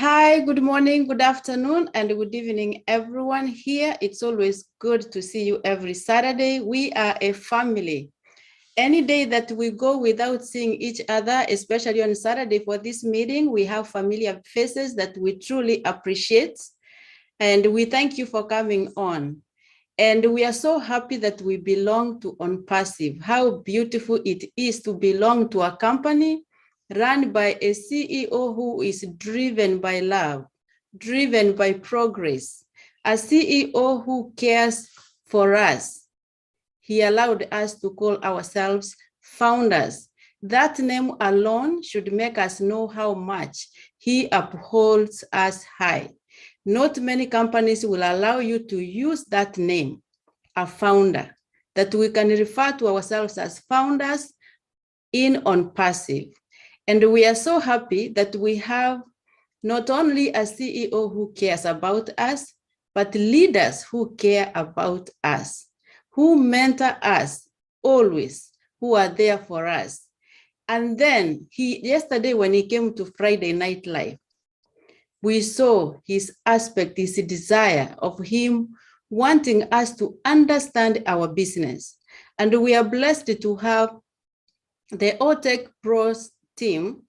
Hi, good morning, good afternoon, and good evening, everyone here. It's always good to see you every Saturday. We are a family. Any day that we go without seeing each other, especially on Saturday for this meeting, we have familiar faces that we truly appreciate. And we thank you for coming on. And we are so happy that we belong to ONPASSIVE. How beautiful it is to belong to a company run by a CEO who is driven by love, driven by progress, a CEO who cares for us. He allowed us to call ourselves founders. That name alone should make us know how much he upholds us high. Not many companies will allow you to use that name, a founder, that we can refer to ourselves as founders in ONPASSIVE. And we are so happy that we have not only a CEO who cares about us, but leaders who care about us, who mentor us always, who are there for us. And then yesterday when he came to Friday Night Live, we saw his aspect, his desire of him wanting us to understand our business. And we are blessed to have the OTech Pros team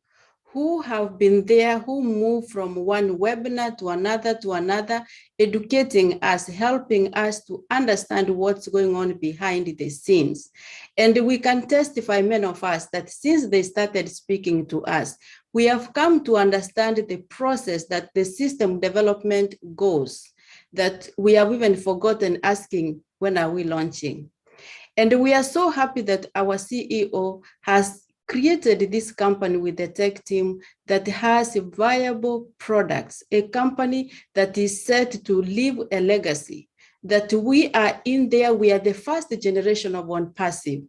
who have been there, who move from one webinar to another, educating us, helping us to understand what's going on behind the scenes. And we can testify, many of us, that since they started speaking to us, we have come to understand the process that the system development goes, that we have even forgotten asking, when are we launching? And we are so happy that our CEO has created this company with the tech team that has viable products, a company that is set to leave a legacy, that we are in there, we are the first generation of ONPASSIVE.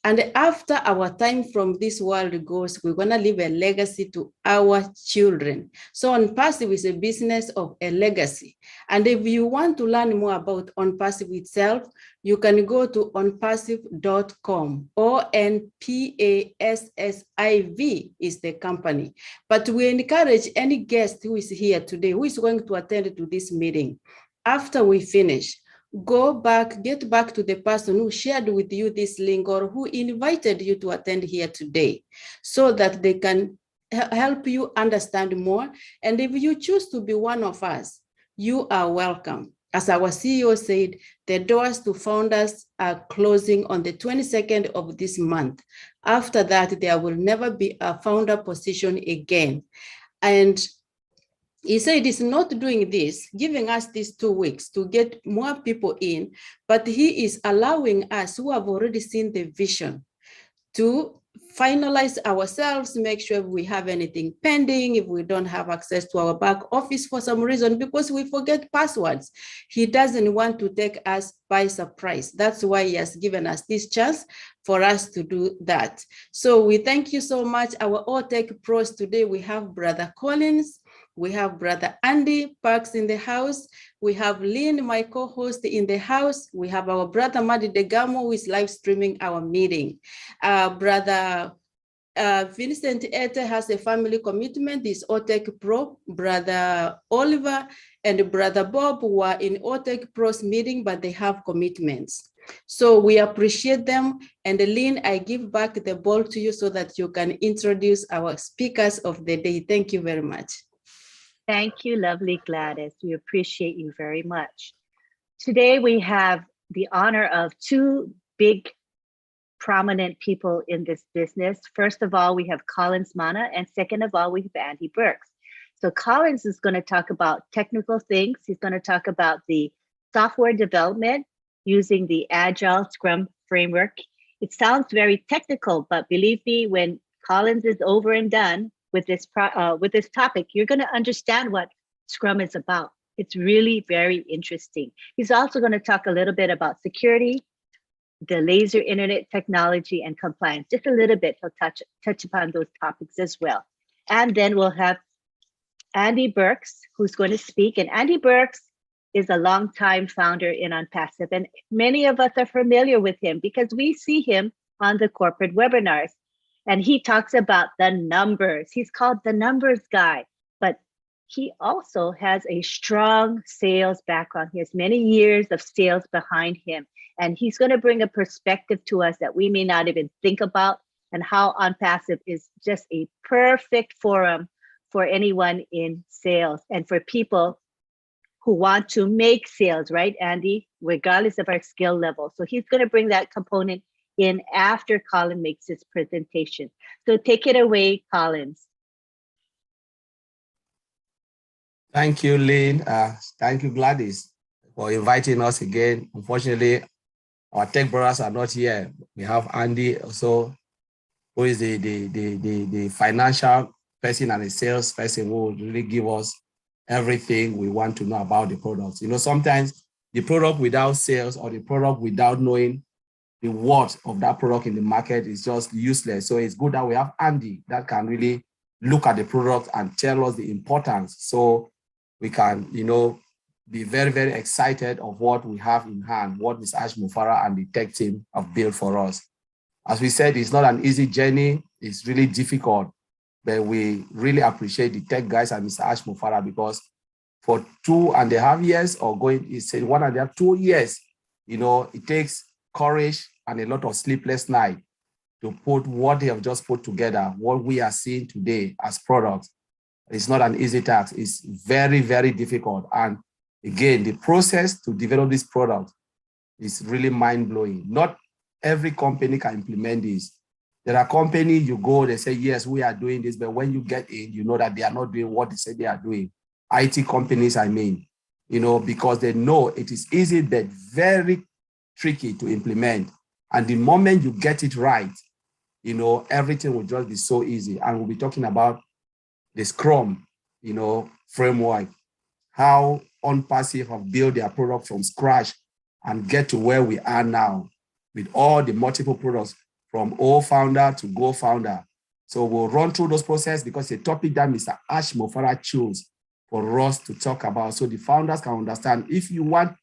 And after our time from this world goes, we're gonna leave a legacy to our children. So ONPASSIVE is a business of a legacy. And if you want to learn more about ONPASSIVE itself, you can go to onpassive.com. ONPASSIV is the company. But we encourage any guest who is here today, who is going to attend to this meeting, after we finish, go back, get back to the person who shared with you this link or who invited you to attend here today, so that they can help you understand more. And if you choose to be one of us, you are welcome. As our CEO said, the doors to founders are closing on the 22nd of this month. After that, there will never be a founder position again. And he said he's not doing this, giving us these 2 weeks to get more people in, but he is allowing us who have already seen the vision to finalize ourselves, make sure if we have anything pending, if we don't have access to our back office for some reason, because we forget passwords. He doesn't want to take us by surprise. That's why he has given us this chance for us to do that. So we thank you so much. Our OTech Pros today, we have Brother Collins, we have Brother Andy Parks in the house. We have Lynn, my co-host, in the house. We have our brother Madi Degamo, who is live streaming our meeting. Brother Vincent Ete has a family commitment. He's OTech Pro. Brother Oliver and Brother Bob were in OTech Pro's meeting, but they have commitments. So we appreciate them. And Lynn, I give back the ball to you so that you can introduce our speakers of the day. Thank you very much. Thank you, lovely Gladys. We appreciate you very much. Today, we have the honor of two big, prominent people in this business. First of all, we have Collins Mana, and second of all, we have Andy Burks. So Collins is going to talk about technical things. He's going to talk about the software development using the Agile Scrum framework. It sounds very technical, but believe me, when Collins is over and done with this topic, you're going to understand what Scrum is about. It's really very interesting. He's also going to talk a little bit about security, the laser internet technology, and compliance. Just a little bit, he'll touch upon those topics as well. And then we'll have Andy Burks, who's going to speak. And Andy Burks is a longtime founder in ONPASSIVE, and many of us are familiar with him because we see him on the corporate webinars. And he talks about the numbers. He's called the numbers guy, but he also has a strong sales background. He has many years of sales behind him. And he's going to bring a perspective to us that we may not even think about, and how OnPassive is just a perfect forum for anyone in sales and for people who want to make sales, right, Andy, regardless of our skill level. So he's going to bring that component in after Colin makes his presentation. So take it away, Collins. Thank you, Lynn. Thank you, Gladys, for inviting us again. Unfortunately, our tech brothers are not here. We have Andy also, who is the financial person and the sales person, who will really give us everything we want to know about the products. You know, sometimes the product without sales or the product without knowing the worth of that product in the market is just useless. So it's good that we have Andy that can really look at the product and tell us the importance, so we can, you know, be very, very excited of what we have in hand, what Mr. Ash Mufara and the tech team have built for us. As we said, it's not an easy journey. It's really difficult, but we really appreciate the tech guys and Mr. Ash Mufara, because for 2.5 years, or going, he said 1.5, 2 years, you know, it takes courage and a lot of sleepless night to put what they have just put together, what we are seeing today as products. It's not an easy task. It's very, very difficult. And again, the process to develop this product is really mind-blowing. Not every company can implement this. There are companies, you go, they say, yes, we are doing this, but when you get in, you know that they are not doing what they say they are doing. IT companies, I mean, you know, because they know it is easy, but very tricky to implement. And the moment you get it right, you know, everything will just be so easy. And we'll be talking about the Scrum, you know, framework, how OnPassive have built their product from scratch and get to where we are now with all the multiple products from O founder to Go founder. So we'll run through those processes because it's a topic that Mr. Ash Mofara chose for us to talk about, so the founders can understand. If you want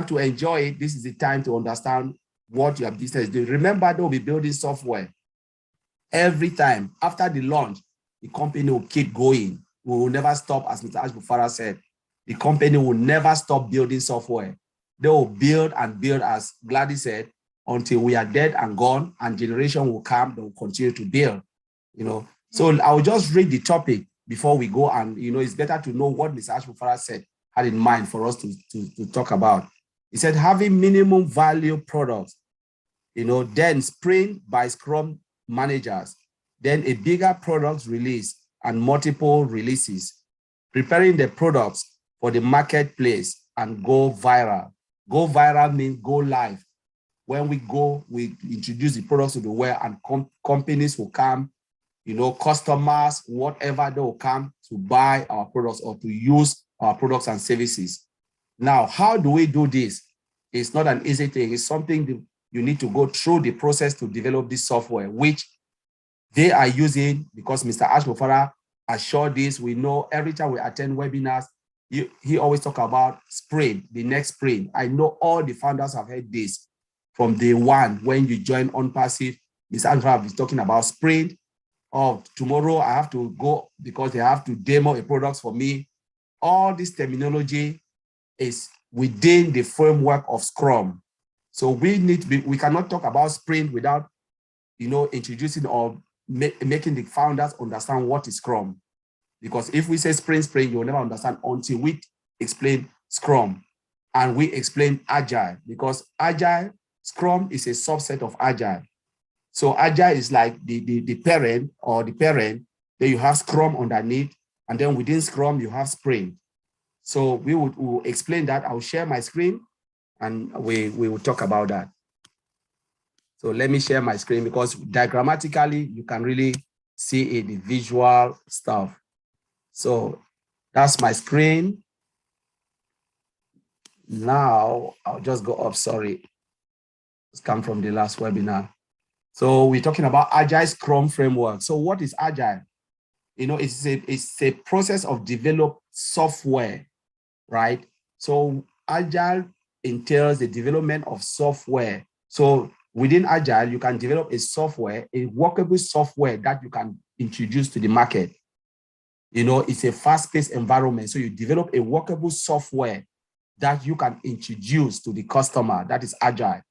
to enjoy it, this is the time to understand what your business is doing. Remember, they'll be building software every time. After the launch, the company will keep going. We will never stop, as Mr. Ash Mufara said. The company will never stop building software. They will build and build, as Gladys said, until we are dead and gone, and generation will come, they will continue to build, you know. So I'll just read the topic before we go, and, you know, it's better to know what Mr. Ash Mufara said, had in mind for us to talk about. He said, having minimum value products, you know, then sprint by Scrum managers, then a bigger product release and multiple releases, preparing the products for the marketplace and go viral. Go viral means go live. When we go, we introduce the products to the world, and companies will come, you know, customers, whatever, they will come to buy our products or to use our products and services. Now, how do we do this? It's not an easy thing. It's something that you need to go through the process to develop this software, which they are using, because Mr. Ash Mufara assured this. We know every time we attend webinars, he always talk about sprint, the next sprint. I know all the founders have heard this from day one. When you join OnPassive, Mr. Ash Mufara is talking about sprint. Oh, tomorrow I have to go because they have to demo a product for me. All this terminology is within the framework of Scrum. So we cannot talk about sprint without, you know, introducing or making the founders understand what is Scrum. Because if we say sprint, you'll never understand until we explain Scrum and we explain Agile, because Agile, Scrum is a subset of Agile. So Agile is like the parent, then you have Scrum underneath, and then within Scrum, you have sprint. So we will explain that. I'll share my screen and we will talk about that. So let me share my screen, because diagrammatically, you can really see the visual stuff. So that's my screen. Now I'll just go up, sorry. It's come from the last webinar. So we're talking about Agile Scrum framework. So what is Agile? You know, it's a process of develop software, right? So Agile entails the development of software. So within Agile, you can develop a software, a workable software that you can introduce to the market. You know, it's a fast-paced environment. So you develop a workable software that you can introduce to the customer that is agile.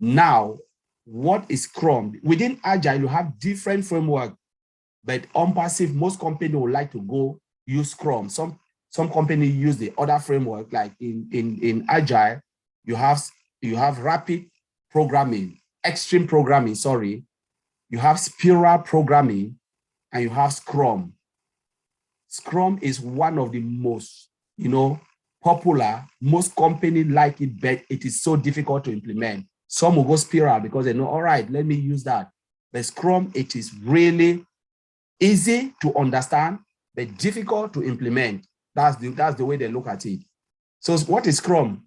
Now, what is Scrum? Within agile, you have different framework, but ONPASSIVE, most companies would like to go use Scrum. Some companies use the other framework, like in agile, you have rapid programming, extreme programming, sorry. You have spiral programming, and you have Scrum. Scrum is one of the most, popular. Most companies like it, but it is so difficult to implement. Some will go spiral because they know, all right, let me use that. But Scrum, it is really easy to understand, but difficult to implement. That's the way they look at it. So what is Scrum?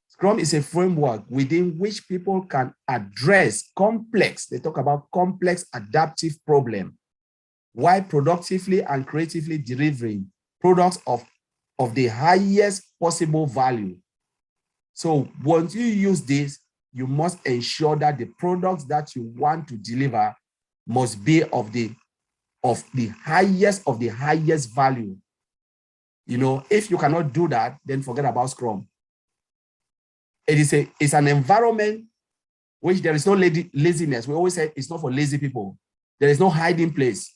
Scrum is a framework within which people can address complex, they talk about complex adaptive problem, while productively and creatively delivering products of the highest possible value. So once you use this, you must ensure that the products that you want to deliver must be of the highest value. If you cannot do that, then forget about Scrum. It's an environment which there is no laziness. We always say it's not for lazy people. There is no hiding place,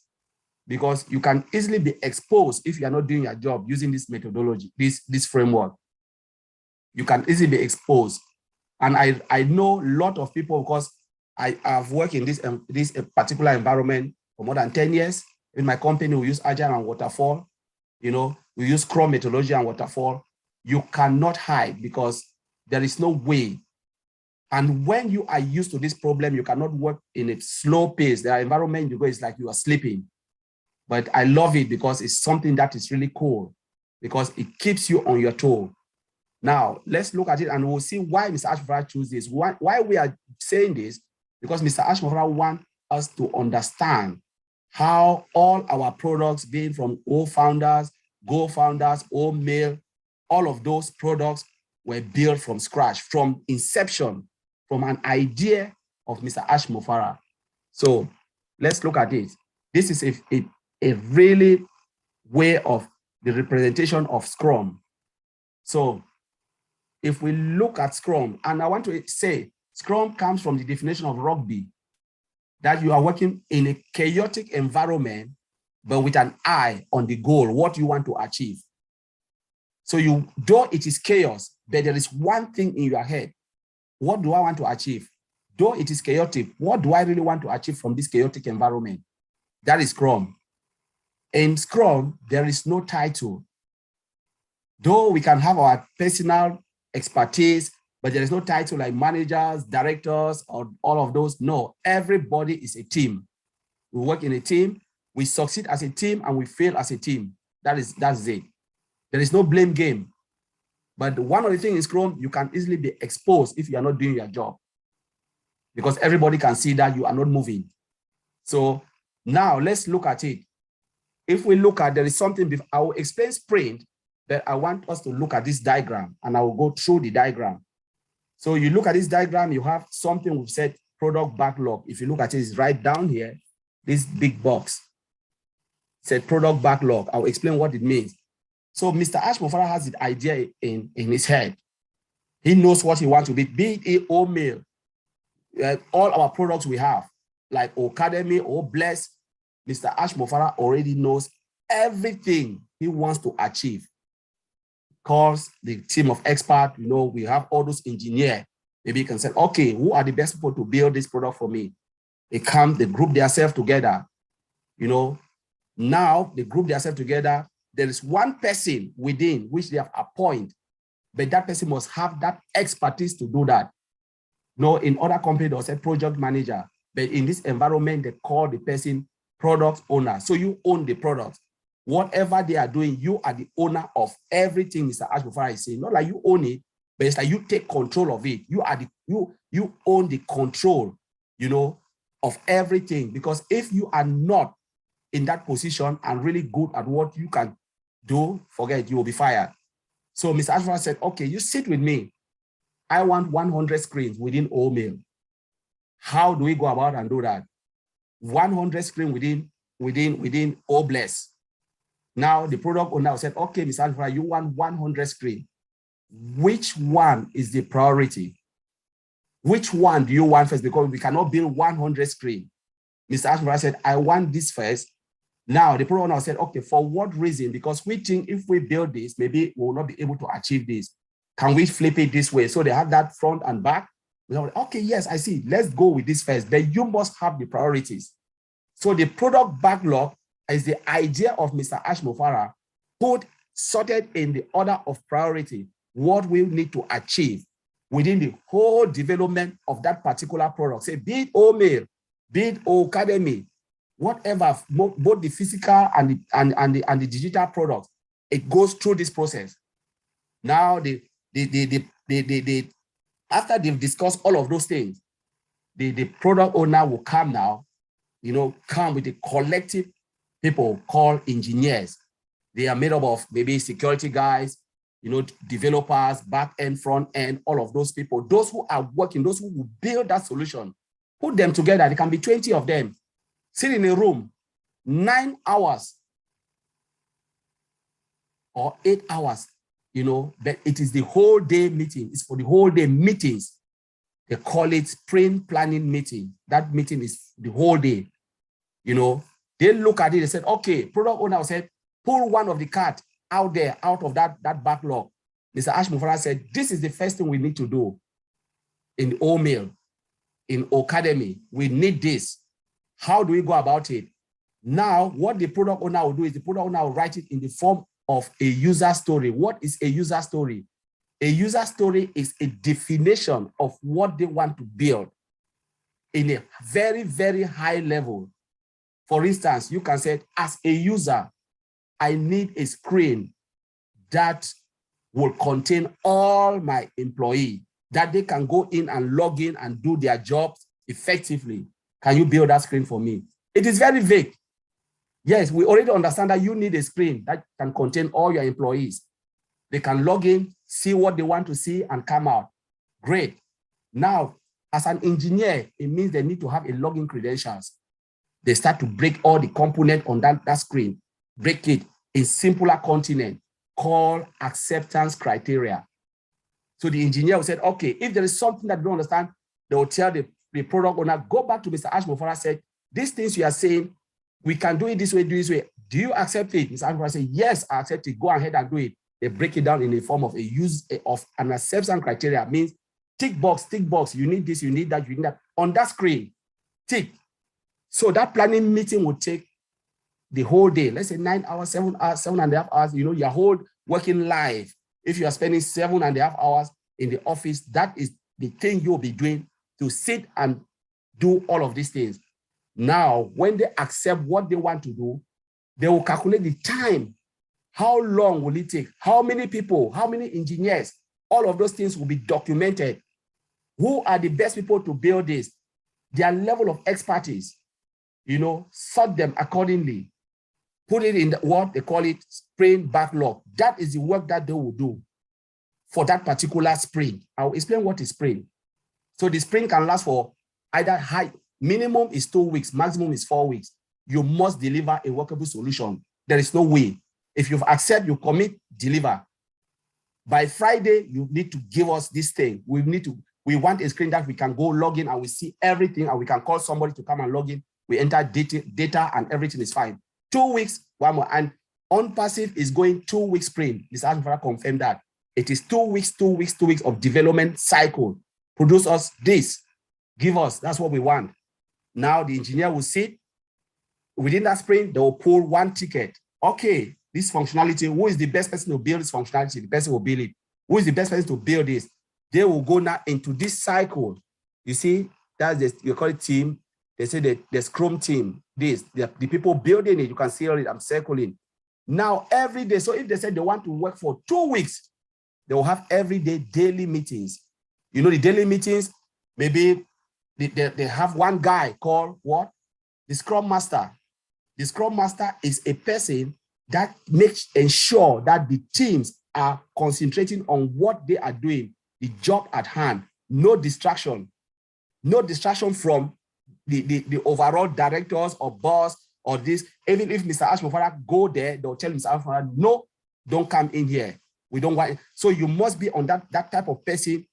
because you can easily be exposed if you are not doing your job using this methodology, this framework. You can easily be exposed. And I know a lot of people, because I have worked in this particular environment for more than 10 years. In my company, we use Agile and Waterfall. We use Scrum methodology and Waterfall. You cannot hide, because there is no way. And when you are used to this problem, you cannot work in a slow pace. There are environments you go, it's like you are sleeping. But I love it because it's something that is really cool, because it keeps you on your toe. Now, let's look at it and we'll see why Mr. Ashmofara chose this. Why we are saying this, because Mr. Ashmofara wants us to understand how all our products, being from old founders, Go founders, old mail, all of those products were built from scratch, from inception, from an idea of Mr. Ashmofara. So let's look at it. This is a really way of the representation of Scrum. So if we look at Scrum, and I want to say, Scrum comes from the definition of rugby, that you are working in a chaotic environment, but with an eye on the goal, what you want to achieve. So though it is chaos, but there is one thing in your head. What do I want to achieve? Though it is chaotic, what do I really want to achieve from this chaotic environment? That is Scrum. In Scrum, there is no title. Though we can have our personal expertise, but there is no title like managers, directors, or all of those. No, everybody is a team. We work in a team, we succeed as a team, and we fail as a team. That's it. There is no blame game. But one of the things in Scrum, you can easily be exposed if you are not doing your job, because everybody can see that you are not moving. So now let's look at it. If we look at, there is something, I will explain sprint, but I want us to look at this diagram, and I will go through the diagram. So you look at this diagram, you have something we've said product backlog. If you look at it, it's right down here, this big box. It said product backlog. I'll explain what it means. So Mr. Ashmofara has the idea in his head. He knows what he wants to be it or mail. All our products we have, like Academy or Bless, Mr. Ashmofara already knows everything he wants to achieve. Calls the team of experts, we have all those engineers. Maybe you can say, okay, who are the best people to build this product for me? They group themselves together. Now they group themselves together. There is one person within which they have appointed, but that person must have that expertise to do that. In other companies, they'll say project manager, but in this environment, they call the person product owner. So you own the product. Whatever they are doing, you are the owner of everything Mr. Ashmofara is saying. Not like you own it, but it's like you take control of it. You own the control, of everything. Because if you are not in that position and really good at what you can do, forget, you will be fired. So Mr. Ashmofara said, okay, you sit with me. I want 100 screens within OMail. How do we go about and do that? 100 screens within OBless. Now the product owner said, okay, Mr. Alpha, you want 100 screen. Which one is the priority? Which one do you want first? Because we cannot build 100 screen. Mr. Alpha said, I want this first. Now the product owner said, okay, for what reason? Because we think if we build this, maybe we will not be able to achieve this. Can we flip it this way? So they have that front and back. Okay, yes, I see. Let's go with this first. Then you must have the priorities. So the product backlog is the idea of Mr. Ashmofara, put sorted in the order of priority, what we need to achieve within the whole development of that particular product. Say, be it OMail, be it Academy, whatever, both the physical and the digital products, it goes through this process. Now, after they've discussed all of those things, the product owner will come now, come with a collective people called engineers. They are made up of maybe security guys, developers, back end, front end, all of those people, those who are working, those who will build that solution, put them together. There can be 20 of them, sit in a room, 9 hours or 8 hours, but it is the whole day meeting. It's for the whole day meetings. They call it sprint planning meeting. That meeting is the whole day. They look at it, they said, okay, product owner said, pull one of the cart out there, out of that backlog. Mr. Ashmofara said, this is the first thing we need to do in OMail, in Academy. We need this. How do we go about it? Now, what the product owner will do is the product owner will write it in the form of a user story. What is a user story? A user story is a definition of what they want to build in a very, very high level. For instance, you can say, as a user, I need a screen that will contain all my employees, that they can go in and log in and do their jobs effectively. Can you build that screen for me? It is very vague. Yes, we already understand that you need a screen that can contain all your employees. They can log in, see what they want to see, and come out. Great. Now, as an engineer, it means they need to have a login credentials. They start to break all the components on that screen, break it in simpler continent called acceptance criteria. So the engineer will say, okay, if there is something that you don't understand, they will tell the product owner, go back to Mr. Ashmofara said, these things you are saying, we can do it this way, do this way. Do you accept it? Mr. Ashmofara said, yes, I accept it. Go ahead and do it. They break it down in the form of an acceptance criteria. Means tick box, you need this, you need that, you need that. On that screen, tick. So that planning meeting will take the whole day. Let's say 9 hours, 7 hours, 7.5 hours, your whole working life. If you are spending 7.5 hours in the office, that is the thing you'll be doing to sit and do all of these things. Now, when they accept what they want to do, they will calculate the time. How long will it take? How many people, how many engineers? All of those things will be documented. Who are the best people to build this? Their level of expertise, sort them accordingly. Put it in what they call it sprint backlog. That is the work that they will do for that particular sprint. I'll explain what is sprint. So the sprint can last for either minimum is 2 weeks, maximum is 4 weeks. You must deliver a workable solution. There is no way. If you've accepted, you commit, deliver. By Friday, you need to give us this thing. We want a screen that we can go log in and we see everything, and we can call somebody to come and log in. We enter data and everything is fine. 2 weeks, one more. And ONPASSIVE is going 2 week sprint. Mr. Ashmofara confirmed that. It is 2 weeks, 2 weeks, 2 weeks of development cycle. Produce us this. Give us. That's what we want. Now the engineer will sit. Within that sprint, they will pull one ticket. Okay, this functionality, who is the best person to build this functionality? The person will build it. Who is the best person to build this? They will go now into this cycle. You see, that's this, you call it team. They say that the Scrum team, the people building it, you can see it, I'm circling. Now, every day, so if they said they want to work for 2 weeks, they will have every day daily meetings. The daily meetings, maybe they have one guy called what? The Scrum Master. The Scrum Master is a person that ensure that the teams are concentrating on what they are doing, the job at hand, no distraction from the overall directors or boss or this. Even if Mr. Ashmofara go there, they'll tell Mr. Ashmofara, no, don't come in here. We don't want it. So you must be on that type of person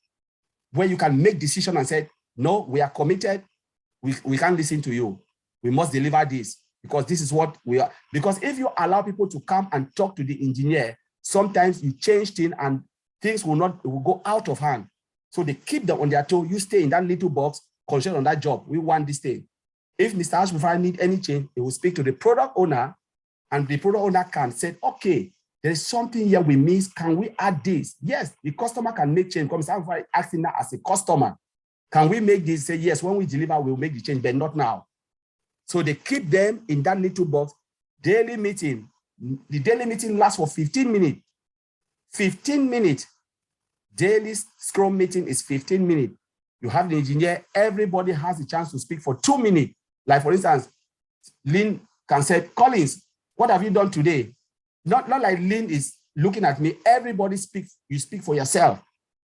where you can make decision and say, no, we are committed. We can't listen to you. We must deliver this because this is what we are. Because if you allow people to come and talk to the engineer, sometimes you change things and things will go out of hand. So they keep them on their toe. You stay in that little box, concentrate on that job. We want this thing. If Mr. Ashmofara need any change, he will speak to the product owner, and the product owner can say, okay, there is something here we miss. Can we add this? Yes, the customer can make change. Because Mr. Ashmofara asking that as a customer, can we make this? Say, yes, when we deliver, we'll make the change, but not now. So they keep them in that little box. Daily meeting. The daily meeting lasts for 15 minutes. 15 minutes. Daily Scrum meeting is 15 minutes. You have the engineer, everybody has a chance to speak for 2 minutes. Like for instance, Lynn can say, Collins, what have you done today? Not like Lynn is looking at me, everybody speaks, you speak for yourself.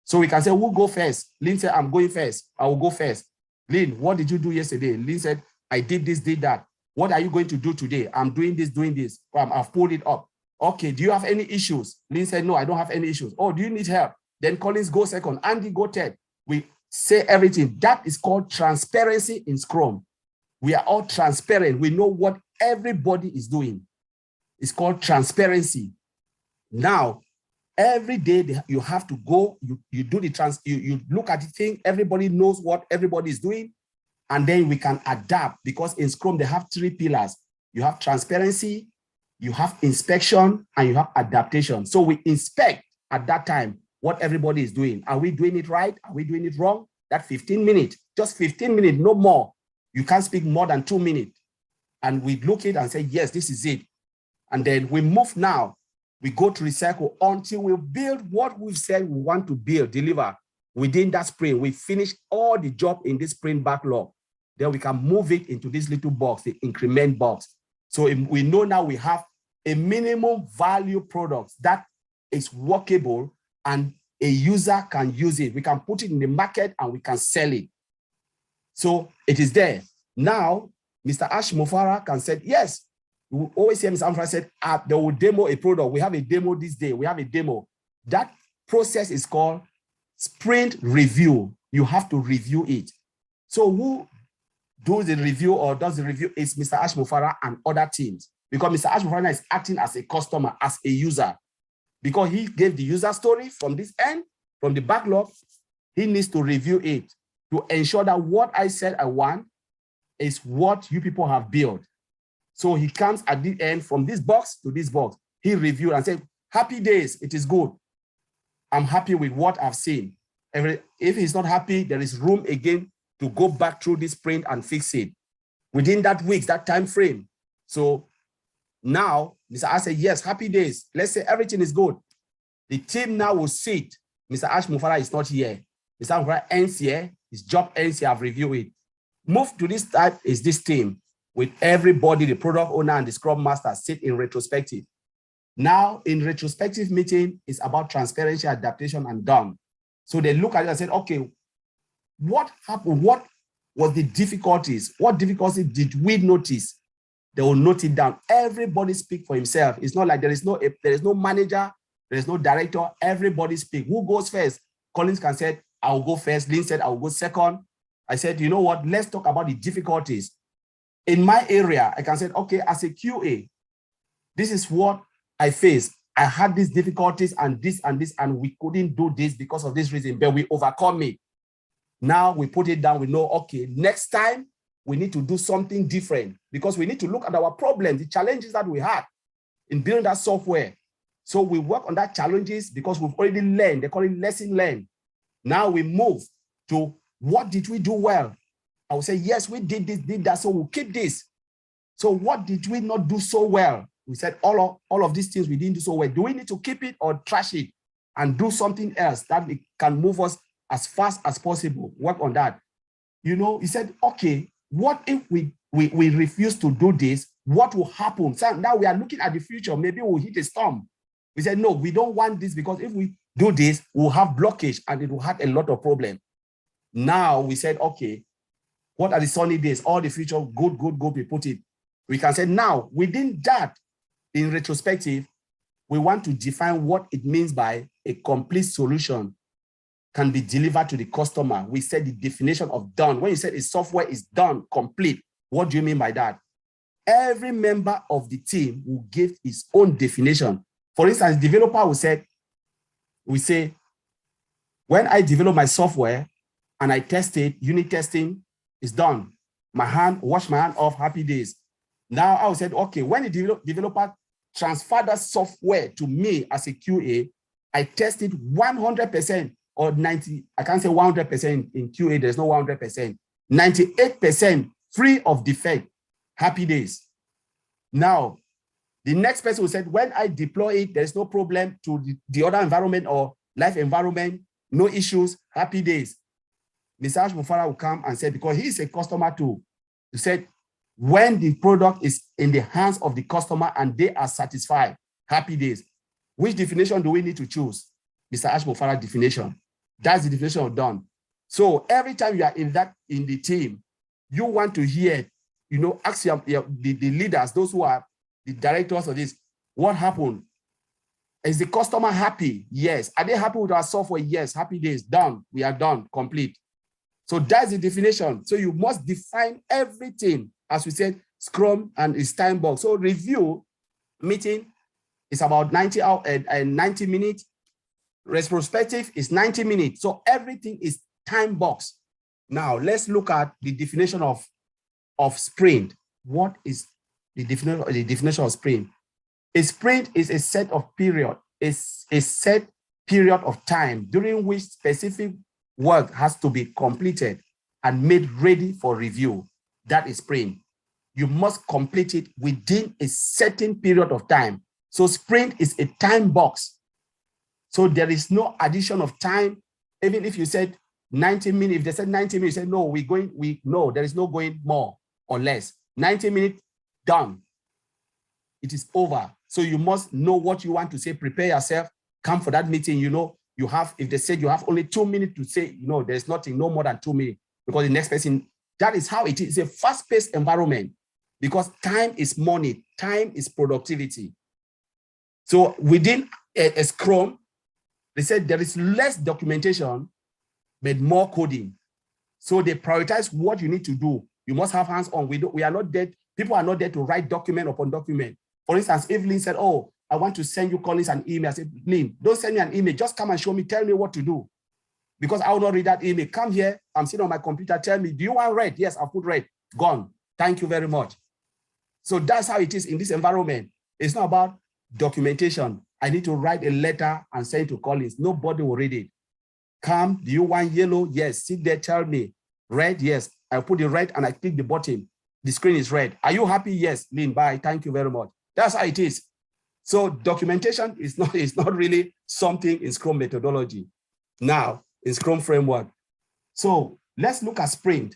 So we can say, who go first? Lynn said, I'm going first, I will go first. Lynn, what did you do yesterday? Lynn said, I did this, did that. What are you going to do today? I'm doing this, doing this. I've pulled it up. Okay, do you have any issues? Lynn said, no, I don't have any issues. Oh, do you need help? Then Collins go second, Andy go third. We say everything. That is called transparency in Scrum. We are all transparent. We know what everybody is doing. It's called transparency. Now, every day you have to go, you do the you look at the thing, everybody knows what everybody is doing, and then we can adapt, because in Scrum they have 3 pillars. You have transparency, you have inspection, and you have adaptation. So we inspect at that time what everybody is doing. Are we doing it right? Are we doing it wrong? That 15 minutes, just 15 minutes, no more. You can't speak more than 2 minutes. And we look at it and say, yes, this is it. And then we move now. We go to recycle until we build what we've said we want to build, deliver within that sprint. We finish all the job in this sprint backlog. Then we can move it into this little box, the increment box. So we know now we have a minimum value product that is workable and a user can use it. We can put it in the market and we can sell it. So it is there. Now, Mr. Ashmofara can say, yes, we always hear Mr. Ashmofara said, they will demo a product. We have a demo this day. We have a demo. That process is called sprint review. You have to review it. So who does the review or does the review is Mr. Ashmofara and other teams, because Mr. Ashmofara is acting as a customer, as a user, because he gave the user story from this end, from the backlog. He needs to review it to ensure that what I said I want is what you people have built. So he comes at the end from this box to this box. He reviewed and said, happy days, it is good. I'm happy with what I've seen. If he's not happy, there is room again to go back through this sprint and fix it within that week, that time frame. So now, Mr. Ash said, yes, happy days. Let's say everything is good. The team now will sit. Mr. Ashmofara is not here. Mr. Ashmofara ends here. His job ends here. I've reviewed it. Move to this type is this team with everybody, the product owner and the scrum master sit in retrospective. Now, in retrospective meeting, it's about transparency, adaptation, and done. So they look at it and said, okay, what happened? What was the difficulties? What difficulties did we notice? They will note it down. Everybody speak for himself. It's not like there is no manager, there is no director. Everybody speak. Who goes first? Collins can say, I will go first. Lynn said, I will go second. I said, you know what? Let's talk about the difficulties. In my area, I can say, okay, as a QA, this is what I faced. I had these difficulties and this, and we couldn't do this because of this reason, but we overcome it. Now we put it down. We know, okay, next time we need to do something different, because we need to look at our problems, the challenges that we had in building that software. So we work on that challenges because we've already learned. They call it lesson learned. Now we move to what did we do well? I will say, yes, we did this, did that, so we'll keep this. So what did we not do so well? We said all of these things we didn't do so well. Do we need to keep it or trash it and do something else that can move us as fast as possible? Work on that. You know, he said, okay, what if we refuse to do this? What will happen? So now we are looking at the future. Maybe we'll hit a storm. We said, no, we don't want this, because if we do this, we'll have blockage and it will have a lot of problems. Now we said, okay, what are the sunny days? All the future, good, we put it. We can say now, within that, in retrospective, we want to define what it means by a complete solution can be delivered to the customer. We said the definition of done. When you said a software is done, complete, what do you mean by that? Every member of the team will give his own definition. For instance, developer will say, when I develop my software and I test it, unit testing is done. Wash my hand off, happy days. Now I will say, okay, when the developer transfer that software to me as a QA, I test it 100% or 90, I can't say 100% in QA, there's no 100%, 98% free of defect, happy days. Now, the next person will say, when I deploy it, there's no problem to the other environment or live environment, no issues, happy days. Mr. Ashmufara will come and say, because he is a customer too, he said, when the product is in the hands of the customer and they are satisfied, happy days. Which definition do we need to choose? Mr. Ashmufara definition. That's the definition of done. So every time you are in the team, you want to hear, ask the leaders, those who are the directors of this, what happened? Is the customer happy? Yes. Are they happy with our software? Yes. Happy days, done. We are done, complete. So that's the definition. So you must define everything. As we said, Scrum and its time box. So review meeting is about 90 minutes. Retrospective is 90 minutes. So everything is time box. Now let's look at the definition of sprint. What is the definition of sprint? A sprint is a set of period, is a set period of time during which specific work has to be completed and made ready for review. That is sprint. You must complete it within a certain period of time. So sprint is a time box. So there is no addition of time. Even if you said 90 minutes, if they said 90 minutes, you say, no, no, there is no going more or less. 90 minutes, done. It is over. So you must know what you want to say, prepare yourself, come for that meeting. You have, if they said you have only 2 minutes to say, there's nothing, no more than 2 minutes, because the next person, that is how it is. It's a fast-paced environment because time is money, time is productivity. So within a Scrum, they said there is less documentation, but more coding. So they prioritize what you need to do. You must have hands-on. We are not there. People are not there to write document upon document. For instance, if Lynn said, oh, I want to send you Collins an email. I said, Lynn, don't send me an email. Just come and show me, tell me what to do. Because I will not read that email. Come here, I'm sitting on my computer, tell me, do you want red? Yes, I'll put red. Gone. Thank you very much. So that's how it is in this environment. It's not about documentation. I need to write a letter and send it to Collins. Nobody will read it. Come, do you want yellow? Yes, sit there, tell me. Red? Yes. I put the red and I click the button. The screen is red. Are you happy? Yes. Lynn, bye. Thank you very much. That's how it is. So documentation is not really something in Scrum methodology. Now, in Scrum framework. So let's look at sprint.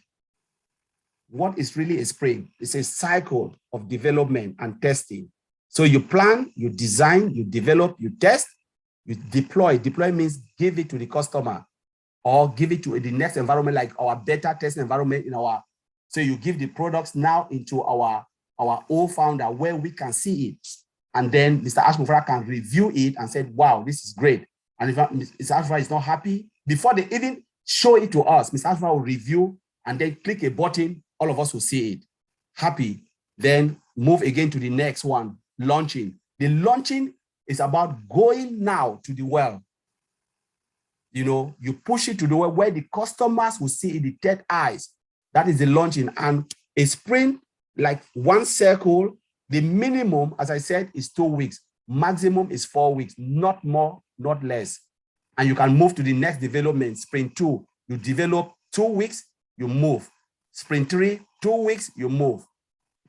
What is really a sprint? It's a cycle of development and testing. So you plan, you design, you develop, you test, you deploy. Deploy means give it to the customer or give it to the next environment, like our beta test environment in our, so you give the products now into our old founder where we can see it. And then Mr. Ashmufara can review it and say, wow, this is great. And if Mr. Ashmufara is not happy, before they even show it to us, Mr. Ashmufara will review and then click a button, all of us will see it. Happy, then move again to the next one, launching. The launching is about going now to the well. You push it to the well where the customers will see it, the third eyes. That is the launching. And a sprint, like one circle, the minimum, as I said, is 2 weeks. Maximum is 4 weeks, not more, not less. And you can move to the next development. Sprint 2, you develop 2 weeks, you move. Sprint 3, 2 weeks, you move.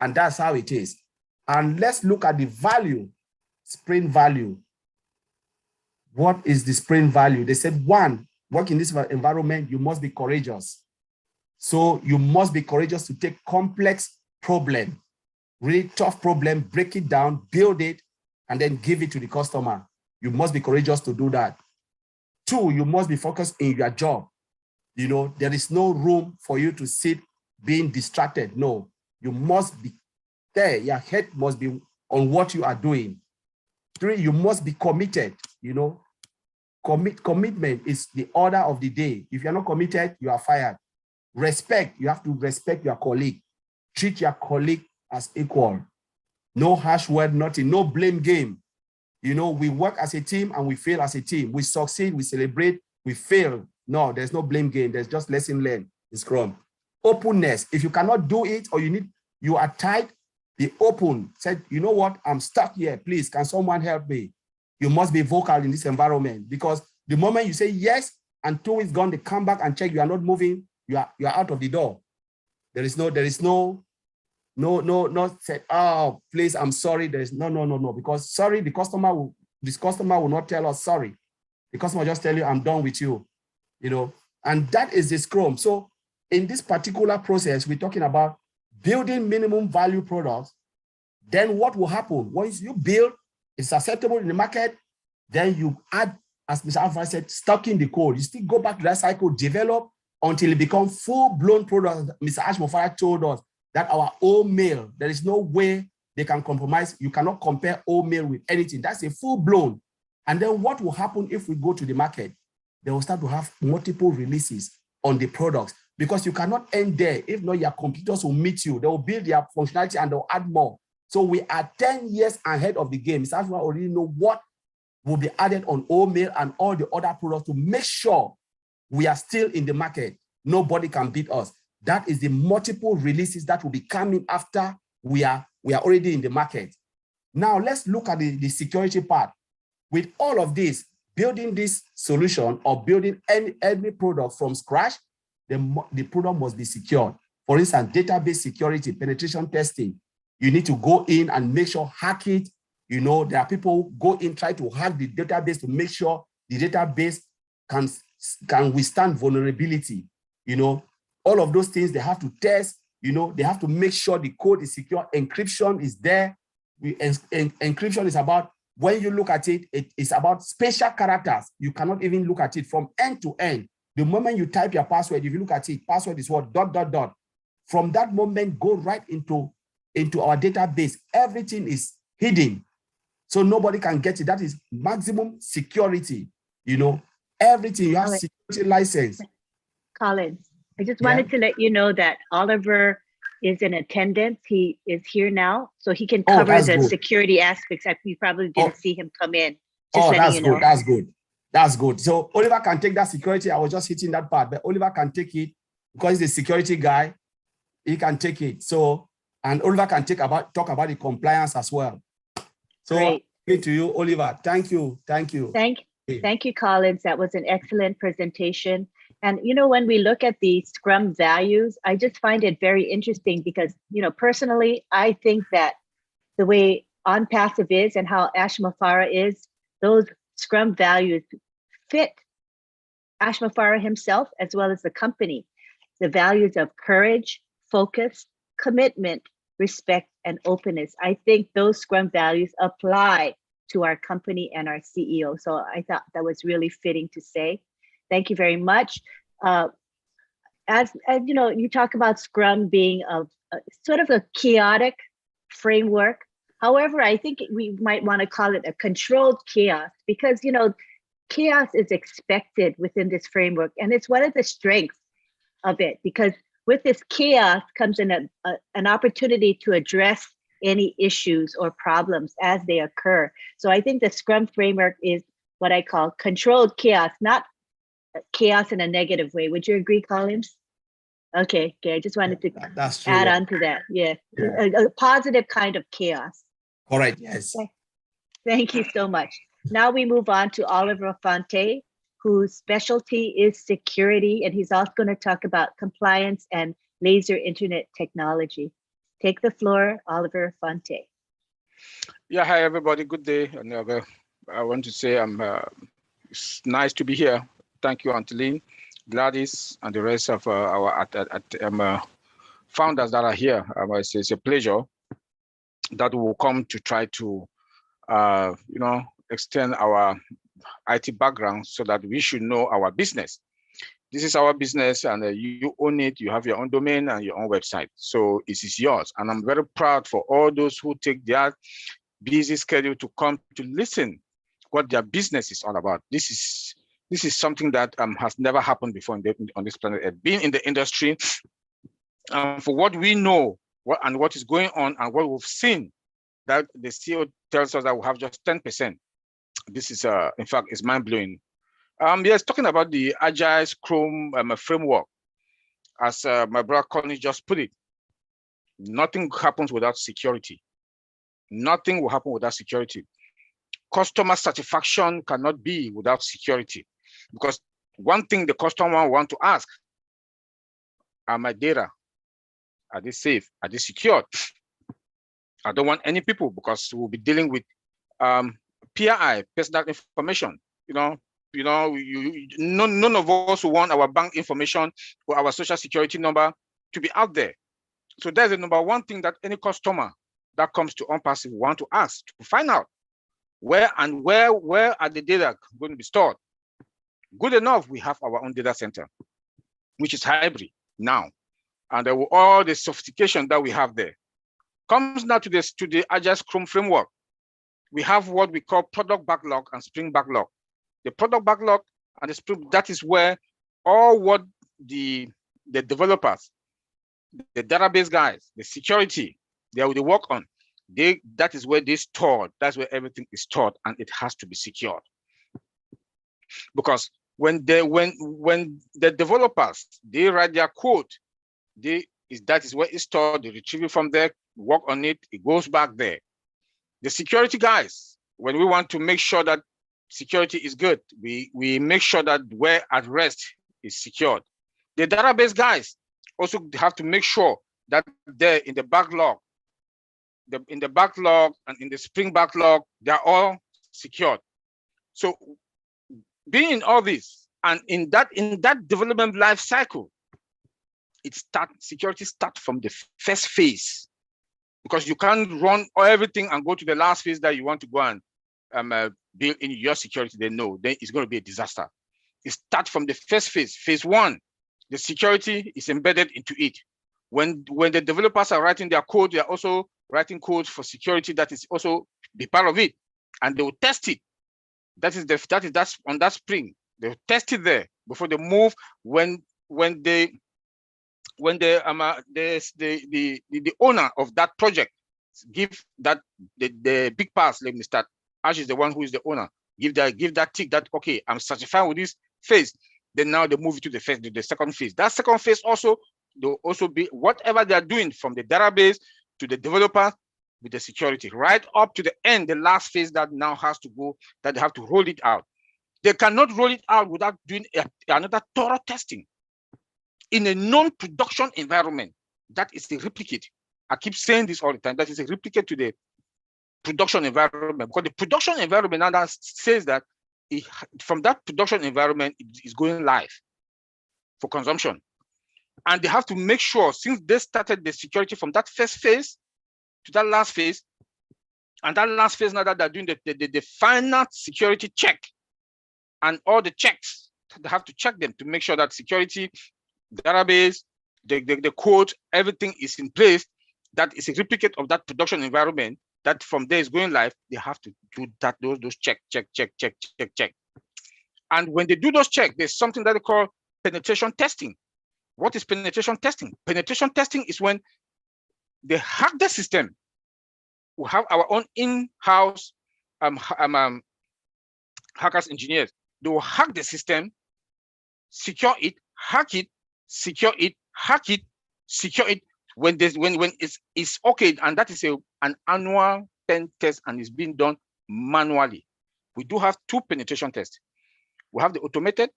And that's how it is. And let's look at the value, sprint value. What is the sprint value? They said, one, work in this environment, you must be courageous. So you must be courageous to take complex problem, really tough problem, break it down, build it, and then give it to the customer. You must be courageous to do that. 2, you must be focused in your job. There is no room for you to sit being distracted. No, you must be there. Your head must be on what you are doing. 3, you must be committed. You know, commitment is the order of the day. If you're not committed, you are fired. Respect, you have to respect your colleague. Treat your colleague as equal. No harsh word, nothing, no blame game. You know, we work as a team and we fail as a team. We succeed, we celebrate, we fail. No, there's no blame game. There's just lesson learned in Scrum. Openness, if you cannot do it or you are tight, be open. Said, you know what, I'm stuck here. Please, can someone help me? You must be vocal in this environment, because the moment you say yes and 2 weeks gone, they come back and check you are not moving, you are out of the door. There is no say, oh, please, I'm sorry. There is no, because sorry, this customer will not tell us sorry. The customer just tell you, I'm done with you, you know, and that is the Scrum. So in this particular process, we're talking about building minimum value products. Then what will happen? Once you build, it's acceptable in the market, then you add, as Mr. Alpha said, stocking the code. You still go back to that cycle, develop until it becomes full-blown product. Mr. Ashmofara told us that our old mail, there is no way they can compromise. You cannot compare old mail with anything. That's a full-blown. And then what will happen if we go to the market? They will start to have multiple releases on the products, because you cannot end there. If not, your competitors will meet you. They will build their functionality and they'll add more. So we are 10 years ahead of the game. Mr. Ashmofara already know what will be added on old mail and all the other products to make sure we are still in the market. Nobody can beat us. That is the multiple releases that will be coming after we are already in the market. Now let's look at the security part. With all of this, building this solution or building any product from scratch, the product must be secured. For instance, database security, penetration testing. You need to go in and make sure, hack it. You know, there are people who go in, try to hack the database to make sure the database can withstand vulnerability. You know, all of those things they have to test. You know, they have to make sure the code is secure. Encryption is there. Encryption is about, when you look at it, it's about special characters. You cannot even look at it from end to end. The moment you type your password, if you look at it, password is what, ... From that moment, go right into our database. Everything is hidden, so nobody can get it. That is maximum security. You know, everything. You have security license. Collins, I just wanted to let you know that Oliver is in attendance. He is here now, so he can cover the security aspects. You probably didn't see him come in. Just that's you know. good. That's good. That's good. So Oliver can take that security. I was just hitting that part, but Oliver can take it because he's the security guy. He can take it. So, and Oliver can talk about the compliance as well. So, great to you, Oliver. Thank you. Thank you. Thank you, Collins. That was an excellent presentation. And, you know, when we look at the Scrum values, I just find it very interesting because, you know, personally, I think that the way ONPASSIVE is and how Ashmofara is, those Scrum values fit Ashmofara himself as well as the company. The values of courage, focus, commitment, respect, and openness. I think those Scrum values apply to our company and our CEO. So I thought that was really fitting to say. Thank you very much. As you know, you talk about Scrum being a sort of a chaotic framework. However, I think we might want to call it a controlled chaos because, you know, chaos is expected within this framework. And it's one of the strengths of it, because with this chaos comes in an opportunity to address any issues or problems as they occur. So I think the Scrum framework is what I call controlled chaos, not chaos in a negative way. Would you agree, Collins? Okay, I just wanted to add on to that. Yeah. A positive kind of chaos. All right, yes. Okay. Thank you so much. Now we move on to Oliver Fonte, whose specialty is security, and he's also going to talk about compliance and laser internet technology. Take the floor, Oliver Fonte. Yeah, hi everybody, good day. And I want to say it's nice to be here. Thank you, Antolin, Gladys, and the rest of our founders that are here. It's a pleasure that we will come to try to, extend our IT background so that we should know our business. This is our business, and you own it. You have your own domain and your own website, so it is yours. And I'm very proud for all those who take their busy schedule to come to listen what their business is all about. This is something that has never happened before on this planet. Being in the industry, for what we know, what is going on, and what we've seen, that the CEO tells us that we have just 10%. This is, in fact, it's mind blowing. Yes, talking about the Agile Scrum framework, as my brother Connie just put it, nothing happens without security. Nothing will happen without security. Customer satisfaction cannot be without security, because one thing the customer want to ask: are my data, are they safe? Are they secured? I don't want any people, because we'll be dealing with PII, personal information. None of us want our bank information or our social security number to be out there. So there's the number one thing that any customer that comes to ONPASSIVE want to ask, to find out where are the data going to be stored. Good enough, we have our own data center, which is hybrid now, and all the sophistication that we have there comes now to the Agile Scrum framework. We have what we call product backlog and sprint backlog. The product backlog and the sprint, that is where all what the developers, the database guys, the security, they work on. That is where they stored. That's where everything is stored, and it has to be secured. Because when the developers, they write their code, that is where it's stored. They retrieve it from there, work on it, it goes back there. The security guys, when we want to make sure that security is good, we make sure that where at rest is secured. The database guys also have to make sure that there in the backlog, in the backlog and in the sprint backlog, they're all secured. So being in all this, and in that development life cycle, security starts from the first phase, because you can't run everything and go to the last phase that you want to go and build in your security. Then it's going to be a disaster. It starts from the first phase. Phase one, the security is embedded into it. When the developers are writing their code, they are also writing code for security that is also be part of it, and they will test it. That's on that sprint. They'll test it there before they move. When the owner of that project give that the big pass, let me start. Ash is the one who is the owner. Give that tick that, okay, I'm satisfied with this phase. Then now they move it to the second phase. That second phase also, they'll also be whatever they are doing from the database to the developer with the security, right up to the end, the last phase that now has to go, that they have to roll it out. They cannot roll it out without doing another thorough testing. In a non-production environment, that is a replicate. I keep saying this all the time, that is a replicate to the production environment, because the production environment now says that from that production environment, it is going live for consumption. And they have to make sure, since they started the security from that first phase to that last phase, and that last phase now that they're doing the final security check, and all the checks, they have to check them to make sure that security, database, the code, everything is in place. That is a replicate of that production environment that from there is going live. They have to do that, those check. And when they do those checks, there's something that they call penetration testing. What is penetration testing? Penetration testing is when they hack the system. We have our own in-house hackers engineers. They will hack the system, secure it, hack it, secure it, hack it, secure it. When it's okay, and that is an annual pen test, and it's being done manually. We do have two penetration tests. We have the automated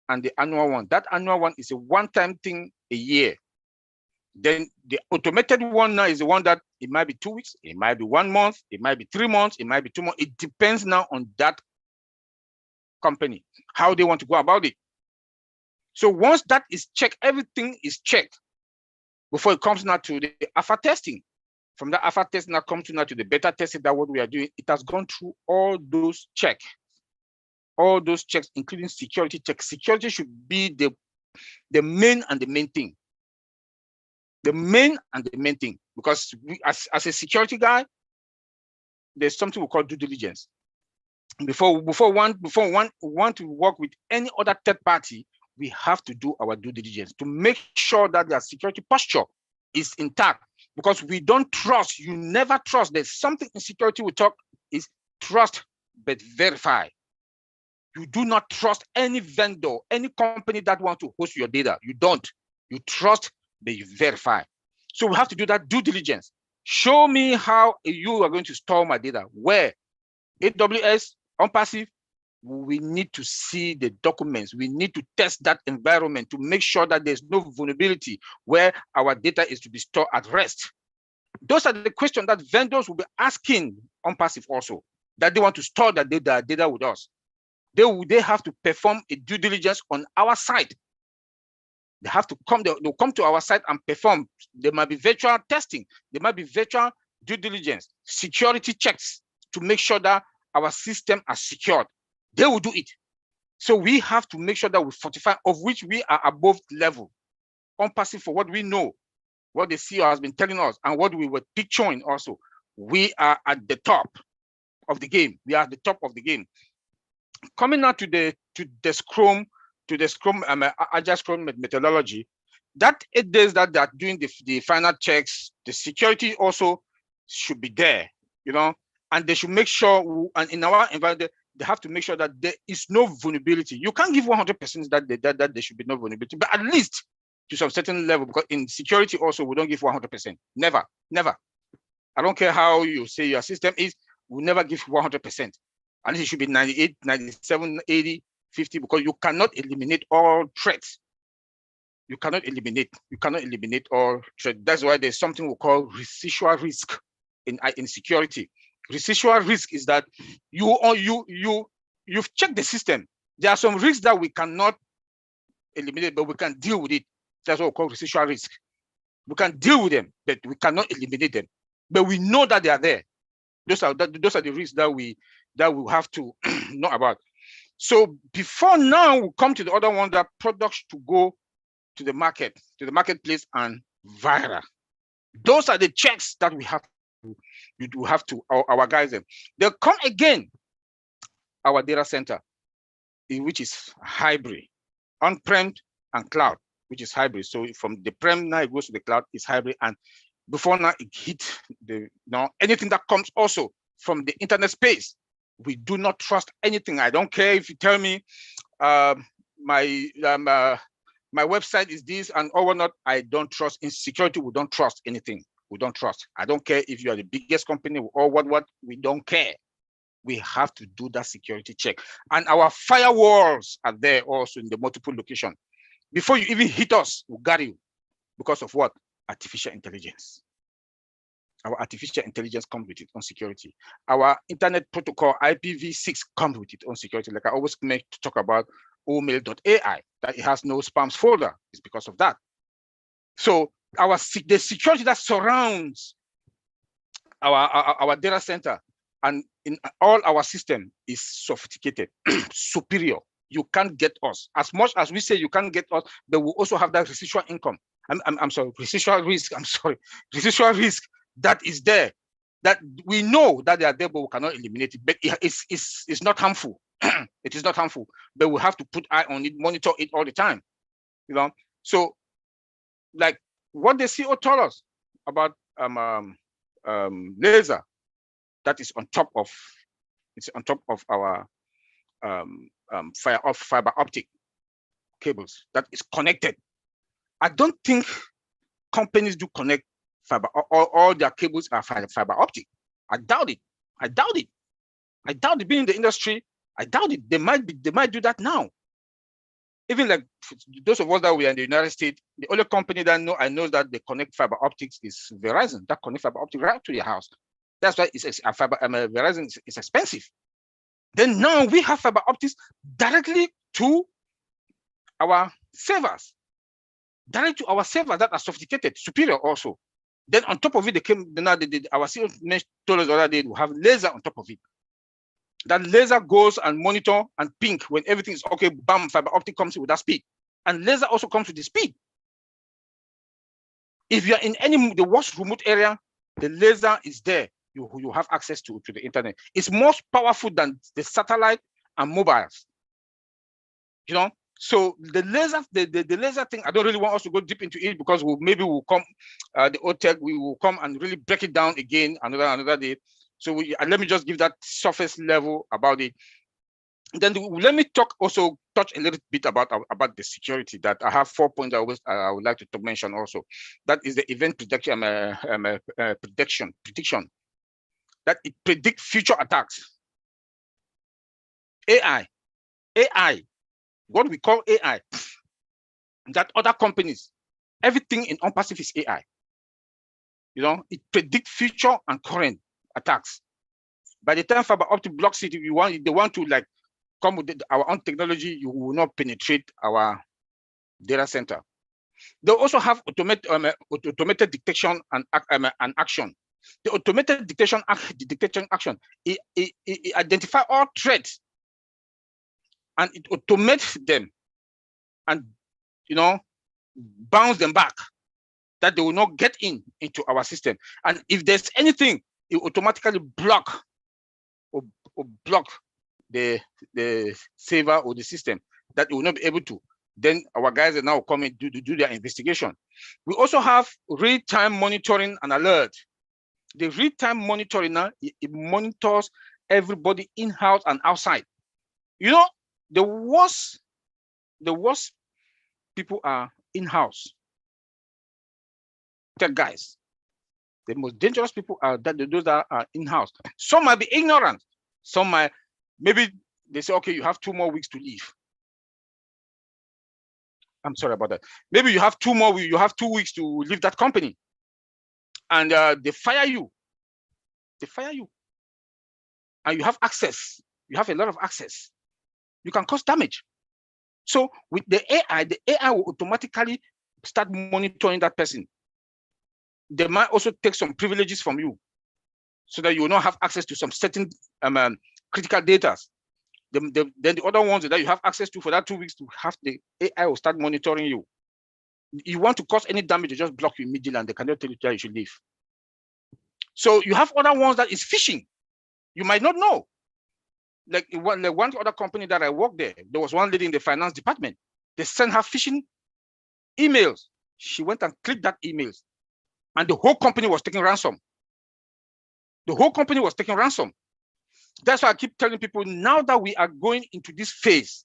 and the annual one. That annual one is a one-time thing a year. Then the automated one now is the one that it might be 2 weeks, it might be 1 month, it might be 3 months, it might be 2 months. It depends now on that company, how they want to go about it. So once that is checked, everything is checked before it comes now to the alpha testing. From the alpha testing now comes to now to the beta testing, that what we are doing, it has gone through all those checks. all those checks, including security checks. Security should be the main and the main thing. The main and the main thing, because we, as a security guy, there's something we call due diligence. Before one want to work with any other third party, we have to do our due diligence to make sure that their security posture is intact, because we don't trust. You never trust. There's something in security we talk is trust but verify. You do not trust any vendor, any company that wants to host your data. You don't. You trust but you verify. So we have to do that due diligence. Show me how you are going to store my data. Where? AWS, ONPASSIVE. We need to see the documents. We need to test that environment to make sure that there's no vulnerability where our data is to be stored at rest. Those are the questions that vendors will be asking ONPASSIVE also, that they want to store their data with us. They have to perform a due diligence on our side. They have to come, they'll come to our site and perform. There might be virtual testing. There might be virtual due diligence, security checks to make sure that our system are secured. They will do it. So we have to make sure that we fortify, of which we are above level. ONPASSIVE, for what we know, what the CEO has been telling us, and what we were picturing also, we are at the top of the game. We are at the top of the game. Coming now to the Scrum, Agile Scrum methodology, that 8 days that they are doing the final checks, the security also should be there, you know, and they should make sure, and in our environment, they have to make sure that there is no vulnerability. You can't give 100% that there should be no vulnerability, but at least to some certain level, because in security also, we don't give 100%. Never, never. I don't care how you say your system is, we never give 100%. And it should be 98, 97, 80, 50, because you cannot eliminate all threats. You cannot eliminate all threats. That's why there's something we call residual risk in security. Residual risk is that you've checked the system. There are some risks that we cannot eliminate, but we can deal with it. That's what we call residual risk. We can deal with them, but we cannot eliminate them. But we know that they are there. Those are the risks that we have to know about. So before now, we come to the other one, that products to go to the market, to the marketplace and viral. Those are the checks that we have to our guys. They'll come again, our data center, which is hybrid, on-prem and cloud, which is hybrid. So from the prem now it goes to the cloud, is hybrid. And before now it hit anything that comes also from the internet space. We do not trust anything. I don't care if you tell me my website is this and or not. I don't trust. In security, we don't trust anything. We don't trust. I don't care if you are the biggest company or what. We don't care. We have to do that security check. And our firewalls are there also in the multiple location. Before you even hit us, we got you. Because of what? Artificial intelligence. Our artificial intelligence comes with it on security. Our internet protocol, IPv6, comes with it on security. Like I always make to talk about OMail.ai, that it has no spams folder. It's because of that. So the security that surrounds our data center and in all our system is sophisticated, superior. You can't get us. As much as we say you can't get us, but we also have that residual income. I'm sorry, residual risk. I'm sorry, residual risk that is there, that we know that they are there, but we cannot eliminate it. But it's not harmful. It is not harmful, but we have to put eye on it, monitor it all the time. You know, so like what the CEO told us about laser, that is on top of our fiber optic cables that is connected. I don't think companies do connect fiber, all their cables are fiber optic. I doubt it. I doubt it. I doubt it. Being in the industry, I doubt it. They might do that now. Even like those of us that we are in the United States, the only company that I know that they connect fiber optics is Verizon. That connect fiber optic right to your house. That's why it's Verizon is expensive. Then now we have fiber optics directly to our servers. Directly to our servers that are sophisticated, superior also. Then on top of it, our CEO told us the other day we have laser on top of it. That laser goes and monitor and ping when everything is okay. Bam, fiber optic comes with that speed, and laser also comes with the speed. If you're in the worst remote area, the laser is there. You have access to the internet. It's more powerful than the satellite and mobiles. You know, so the laser thing, I don't really want us to go deep into it because maybe we'll come the OTech, we will come and really break it down again another day. So let me just give that surface level about it. Then let me touch a little bit about the security. That I have 4 points I would like to mention also. That is the event prediction, prediction. That it predicts future attacks. AI, what we call AI, that other companies, everything in ONPASSIVE is AI. You know, it predicts future and current attacks. By the time fiber optic blocks it, they want to like come with our own technology, you will not penetrate our data center. They also have automated detection and action. The automated detection action, it identifies all threats and it automates them and, you know, bounce them back that they will not get into our system. And if there's anything, it automatically block or block the server or the system that it will not be able to. Then our guys are now coming to do their investigation. We also have real-time monitoring and alert. The real-time monitoring now, it monitors everybody in-house and outside. You know, the worst people are in-house. Tech guys. The most dangerous people are those that are in-house. Some might be ignorant. Some might, maybe they say, okay, you have 2 more weeks to leave. I'm sorry about that. Maybe you have 2 weeks to leave that company. And they fire you. They fire you. And you have access. You have a lot of access. You can cause damage. So with the AI will automatically start monitoring that person. They might also take some privileges from you so that you will not have access to some certain critical data. Then the other ones that you have access to for that 2 weeks to have the AI will start monitoring you. You want to cause any damage, they just block you immediately and they cannot tell you that you should leave. So you have other ones that is phishing. You might not know. Like one other company that I worked there was one lady in the finance department. They sent her phishing emails. She went and clicked that emails. And the whole company was taking ransom. The whole company was taking ransom. That's why I keep telling people now that we are going into this phase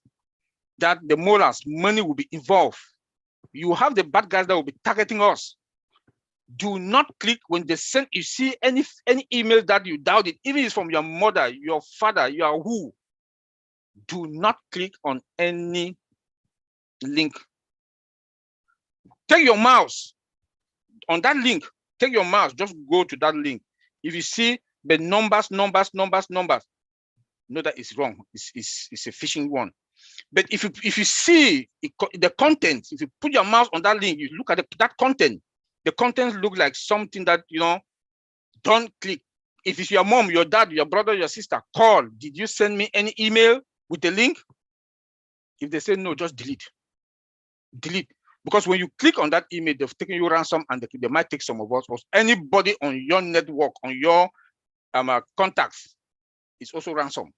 that the molars, money will be involved. You have the bad guys that will be targeting us. Do not click when they send, you see any email that you doubt it, even if it's from your mother, your father, your who. Do not click on any link. Take your mouse on that link. Take your mouse, just go to that link. If you see the numbers, know that it's wrong. It's a phishing one. But if you see the content, if you put your mouse on that link, you look at that content. The content look like something that, you know, don't click. If it's your mom, your dad, your brother, your sister, call. Did you send me any email with the link? If they say no, just delete. Delete. Because when you click on that email, they've taken you ransom and they might take some of us. Or anybody on your network, on your contacts, is also ransom.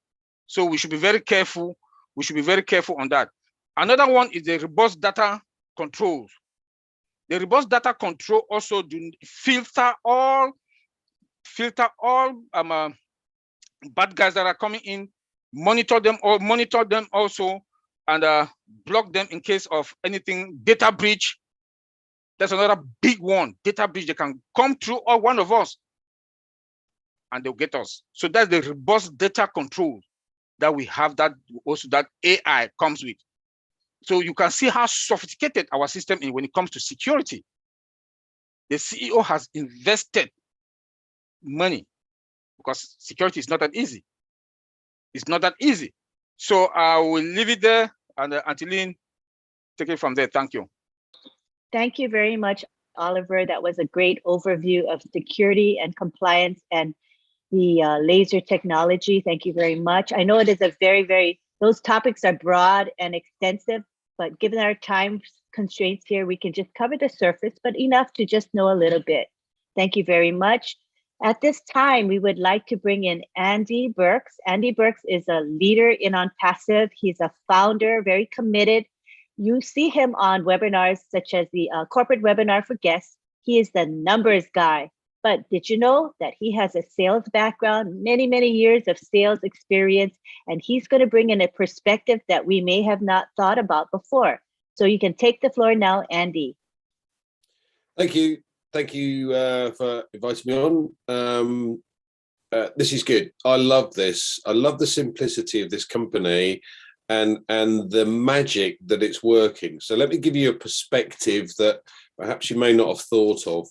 So we should be very careful. We should be very careful on that. Another one is the robust data controls. The robust data control also do filter all bad guys that are coming in, monitor them also, and block them in case of anything, data breach. That's another big one, data breach. They can come through or one of us and they'll get us. So that's the robust data control that we have, that also that AI comes with. So you can see how sophisticated our system is when it comes to security. The CEO has invested money because security is not that easy. It's not that easy. So I will leave it there, and Angeline, take it from there. Thank you. Thank you very much, Oliver. That was a great overview of security and compliance. And the laser technology. Thank you very much. I know it is a those topics are broad and extensive, but given our time constraints here, we can just cover the surface, but enough to just know a little bit. Thank you very much. At this time, we would like to bring in Andy Burks. Andy Burks is a leader in ONPASSIVE. He's a founder, very committed. You see him on webinars such as the corporate webinar for guests. He is the numbers guy. But did you know that he has a sales background, many, many years of sales experience, and he's going to bring in a perspective that we may have not thought about before. So you can take the floor now, Andy. Thank you. Thank you for inviting me on. This is good. I love this. I love the simplicity of this company and the magic that it's working. So let me give you a perspective that perhaps you may not have thought of.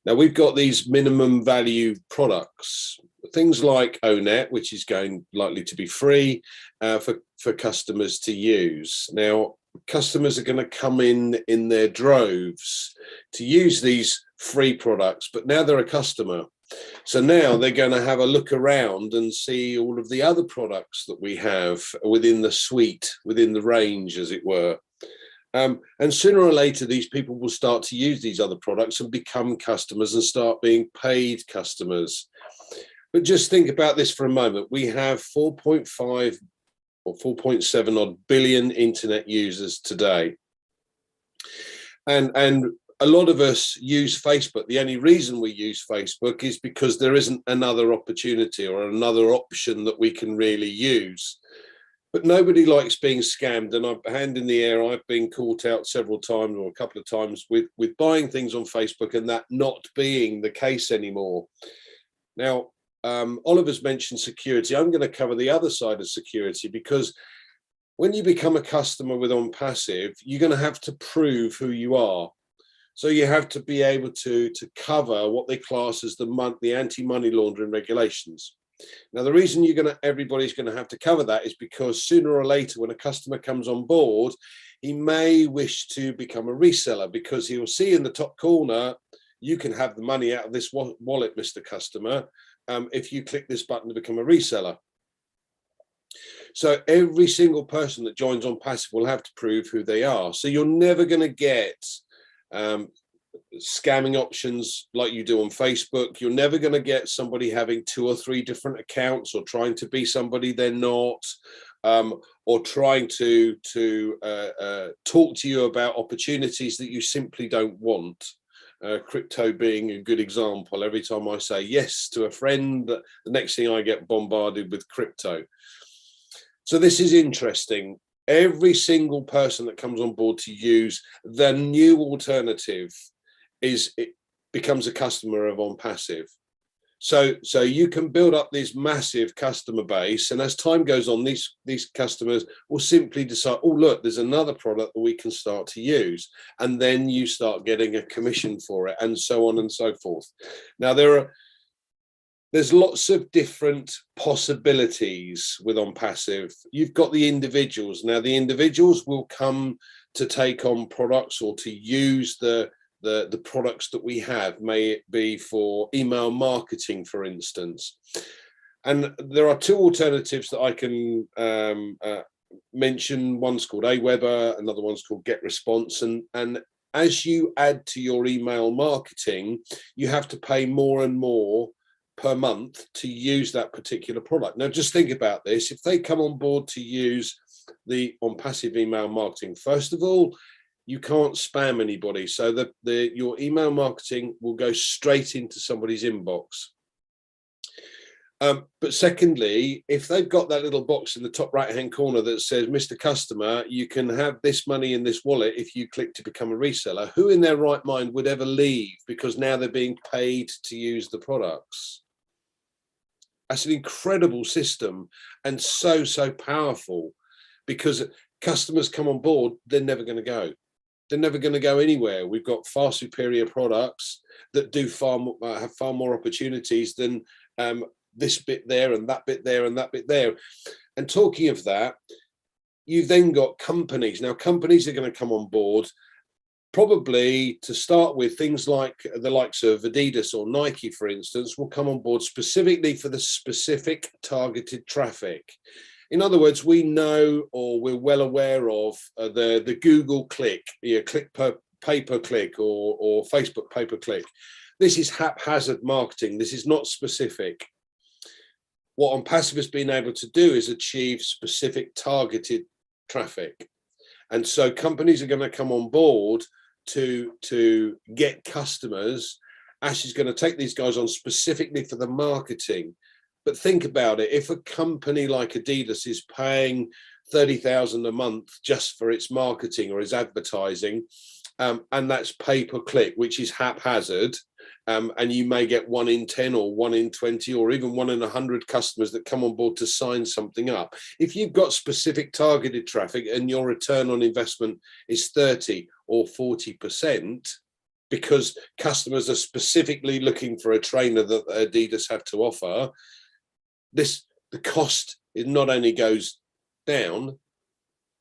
Now, we've got these minimum value products, things like ONET, which is likely to be free for customers to use. Now, customers are going to come in their droves to use these free products, but now they're a customer. So now they're going to have a look around and see all of the other products that we have within the suite, within the range, as it were. And sooner or later, these people will start to use these other products and become customers and start being paid customers. But just think about this for a moment. We have 4.5 or 4.7 odd billion internet users today. And a lot of us use Facebook. The only reason we use Facebook is because there isn't another opportunity or another option that we can really use. But nobody likes being scammed, and hand in the air, I've been caught out several times or a couple of times with buying things on Facebook and that not being the case anymore. Now, Oliver's mentioned security. I'm going to cover the other side of security, because when you become a customer with ONPASSIVE, you're going to have to prove who you are. So you have to be able to cover what they class as the anti-money laundering regulations. Now, the reason everybody's going to have to cover that is because sooner or later, when a customer comes on board, he may wish to become a reseller, because he will see in the top corner, you can have the money out of this wallet, Mr. Customer, if you click this button to become a reseller. So every single person that joins ONPASSIVE will have to prove who they are. So you're never going to get scamming options like you do on Facebook. You're never going to get somebody having 2 or 3 different accounts or trying to be somebody they're not, or trying to talk to you about opportunities that you simply don't want. Crypto being a good example. Every time I say yes to a friend, the next thing I get bombarded with crypto. So this is interesting. Every single person that comes on board to use the new alternative becomes a customer of ONPASSIVE. So you can build up this massive customer base, and as time goes on, these customers will simply decide, oh look, there's another product that we can start to use, and then you start getting a commission for it, and so on and so forth. Now there's lots of different possibilities with ONPASSIVE. You've got the individuals. Now the individuals will come to take on products or to use the products that we have, may it be for email marketing, for instance. And there are 2 alternatives that I can mention. One's called Aweber, another one's called GetResponse. And as you add to your email marketing, you have to pay more and more per month to use that particular product. Now, just think about this. If they come on board to use the ONPASSIVE email marketing, first of all, you can't spam anybody. So your email marketing will go straight into somebody's inbox. But secondly, if they've got that little box in the top right-hand corner that says, Mr. Customer, you can have this money in this wallet if you click to become a reseller, who in their right mind would ever leave, because now they're being paid to use the products? That's an incredible system, and so powerful, because customers come on board, they're never going to go. They're never going to go anywhere. We've got far superior products that do have far more opportunities than this bit there and that bit there and that bit there. And talking of that, you've then got companies. Now, companies are going to come on board probably to start with, things like the likes of Adidas or Nike, for instance, will come on board specifically for the specific targeted traffic. In other words, we know, or we're well aware of the Google click, click per pay-per-click, or Facebook pay-per-click. This is haphazard marketing. This is not specific. What ONPASSIVE has been able to do is achieve specific targeted traffic. And so companies are going to come on board to get customers. Ash is going to take these guys on specifically for the marketing. But think about it. If a company like Adidas is paying 30,000 a month just for its marketing or its advertising, and that's pay-per-click, which is haphazard, and you may get 1 in 10 or 1 in 20 or even 1 in 100 customers that come on board to sign something up. If you've got specific targeted traffic and your return on investment is 30 or 40%, because customers are specifically looking for a trainer that Adidas have to offer, the cost, it not only goes down,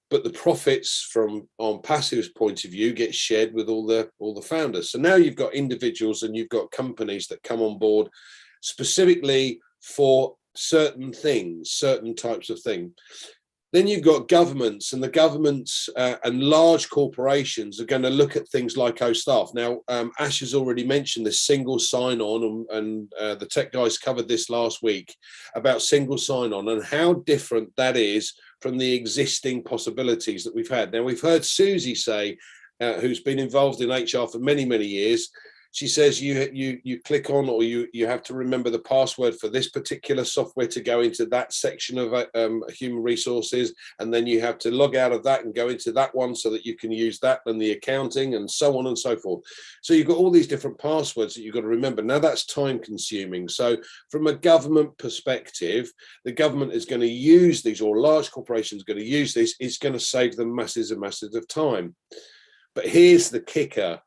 but the profits from ONPASSIVE's point of view get shared with all the founders. So now you've got individuals and you've got companies that come on board specifically for certain things, certain types of things. Then you've got governments, and the governments and large corporations are going to look at things like staff. Now, Ash has already mentioned this single sign-on, and the tech guys covered this last week about single sign-on and how different that is from the existing possibilities that we've had. Now, we've heard Susie say, who's been involved in HR for many, many years, she says you click on, or you have to remember the password for this particular software to go into that section of human resources, and then you have to log out of that and go into that one so that you can use that and the accounting and so on and so forth. So you've got all these different passwords that you've got to remember. Now that's time consuming. So from a government perspective, the government is going to use these, or large corporations are going to use this. It's going to save them masses and masses of time. But here's the kicker.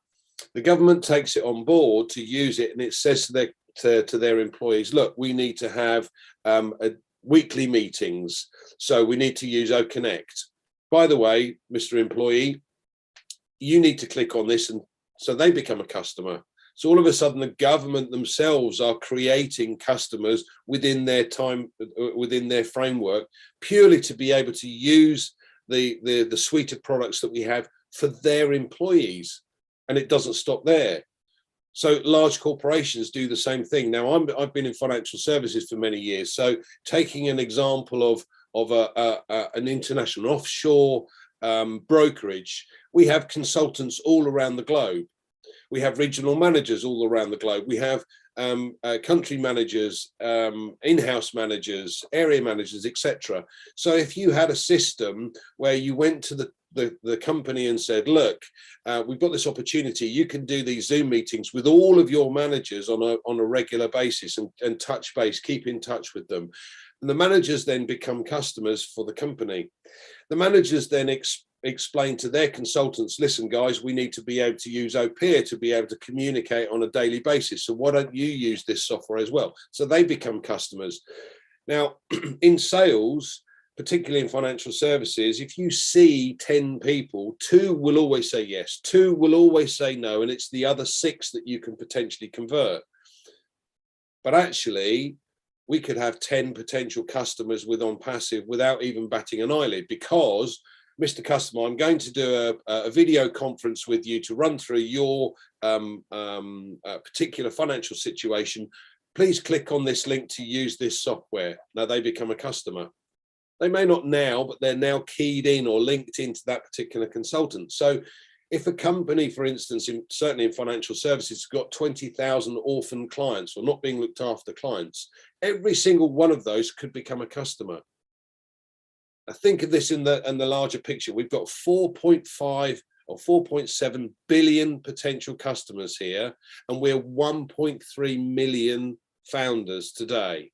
The government takes it on board to use it, and it says to their employees, look, we need to have weekly meetings, so we need to use OConnect. By the way, Mr. Employee, you need to click on this, and so they become a customer. So all of a sudden, the government themselves are creating customers within their time, within their framework, purely to be able to use the suite of products that we have for their employees. And it doesn't stop there. So large corporations do the same thing. Now, I've been in financial services for many years. So taking an example of an international offshore brokerage, we have consultants all around the globe. We have regional managers all around the globe. We have country managers, in-house managers, area managers, etc. So if you had a system where you went to the company and said, look, we've got this opportunity, you can do these Zoom meetings with all of your managers on a regular basis, and touch base, keep in touch with them. And the managers then become customers for the company. The managers then explain to their consultants, listen, guys, we need to be able to use OPIA to be able to communicate on a daily basis. So why don't you use this software as well? So they become customers. Now, in sales, particularly in financial services, if you see 10 people, 2 will always say yes, 2 will always say no, and it's the other 6 that you can potentially convert. But actually, we could have 10 potential customers with ONPASSIVE without even batting an eyelid, because, Mr. Customer, I'm going to do a video conference with you to run through your particular financial situation. Please click on this link to use this software. Now they become a customer. They may not now, but they're now keyed in or linked into that particular consultant. So if a company, for instance, certainly in financial services, has got 20,000 orphan clients or not being looked after clients, every single one of those could become a customer. Now think of this in the larger picture. We've got 4.5 or 4.7 billion potential customers here, and we're 1.3 million founders today.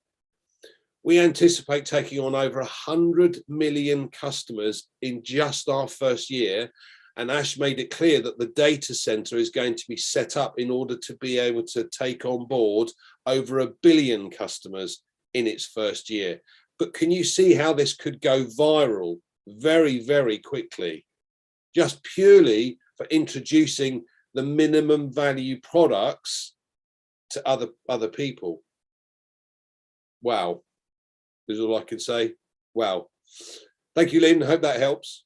We anticipate taking on over 100 million customers in just our first year. And Ash made it clear that the data center is going to be set up in order to be able to take on board over 1 billion customers in its first year. But can you see how this could go viral very, very quickly, just purely for introducing the minimum value products to other people. Wow, is all I can say. Wow. Thank you, Lynn. I hope that helps.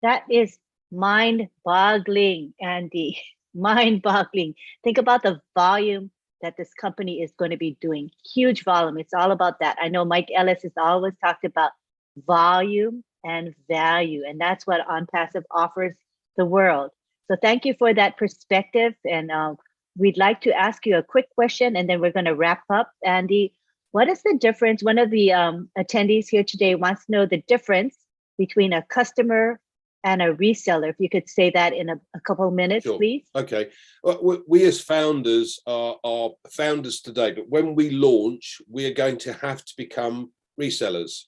That is mind-boggling, Andy. Mind-boggling. Think about the volume that this company is going to be doing. Huge volume. It's all about that. I know Mike Ellis has always talked about volume and value, and that's what ONPASSIVE offers the world. So thank you for that perspective. And we'd like to ask you a quick question, and then we're going to wrap up. Andy, what is the difference? One of the attendees here today wants to know the difference between a customer and a reseller. If you could say that in a couple of minutes, sure. Please. Okay. Well, we as founders are founders today, but when we launch, we are going to have to become resellers.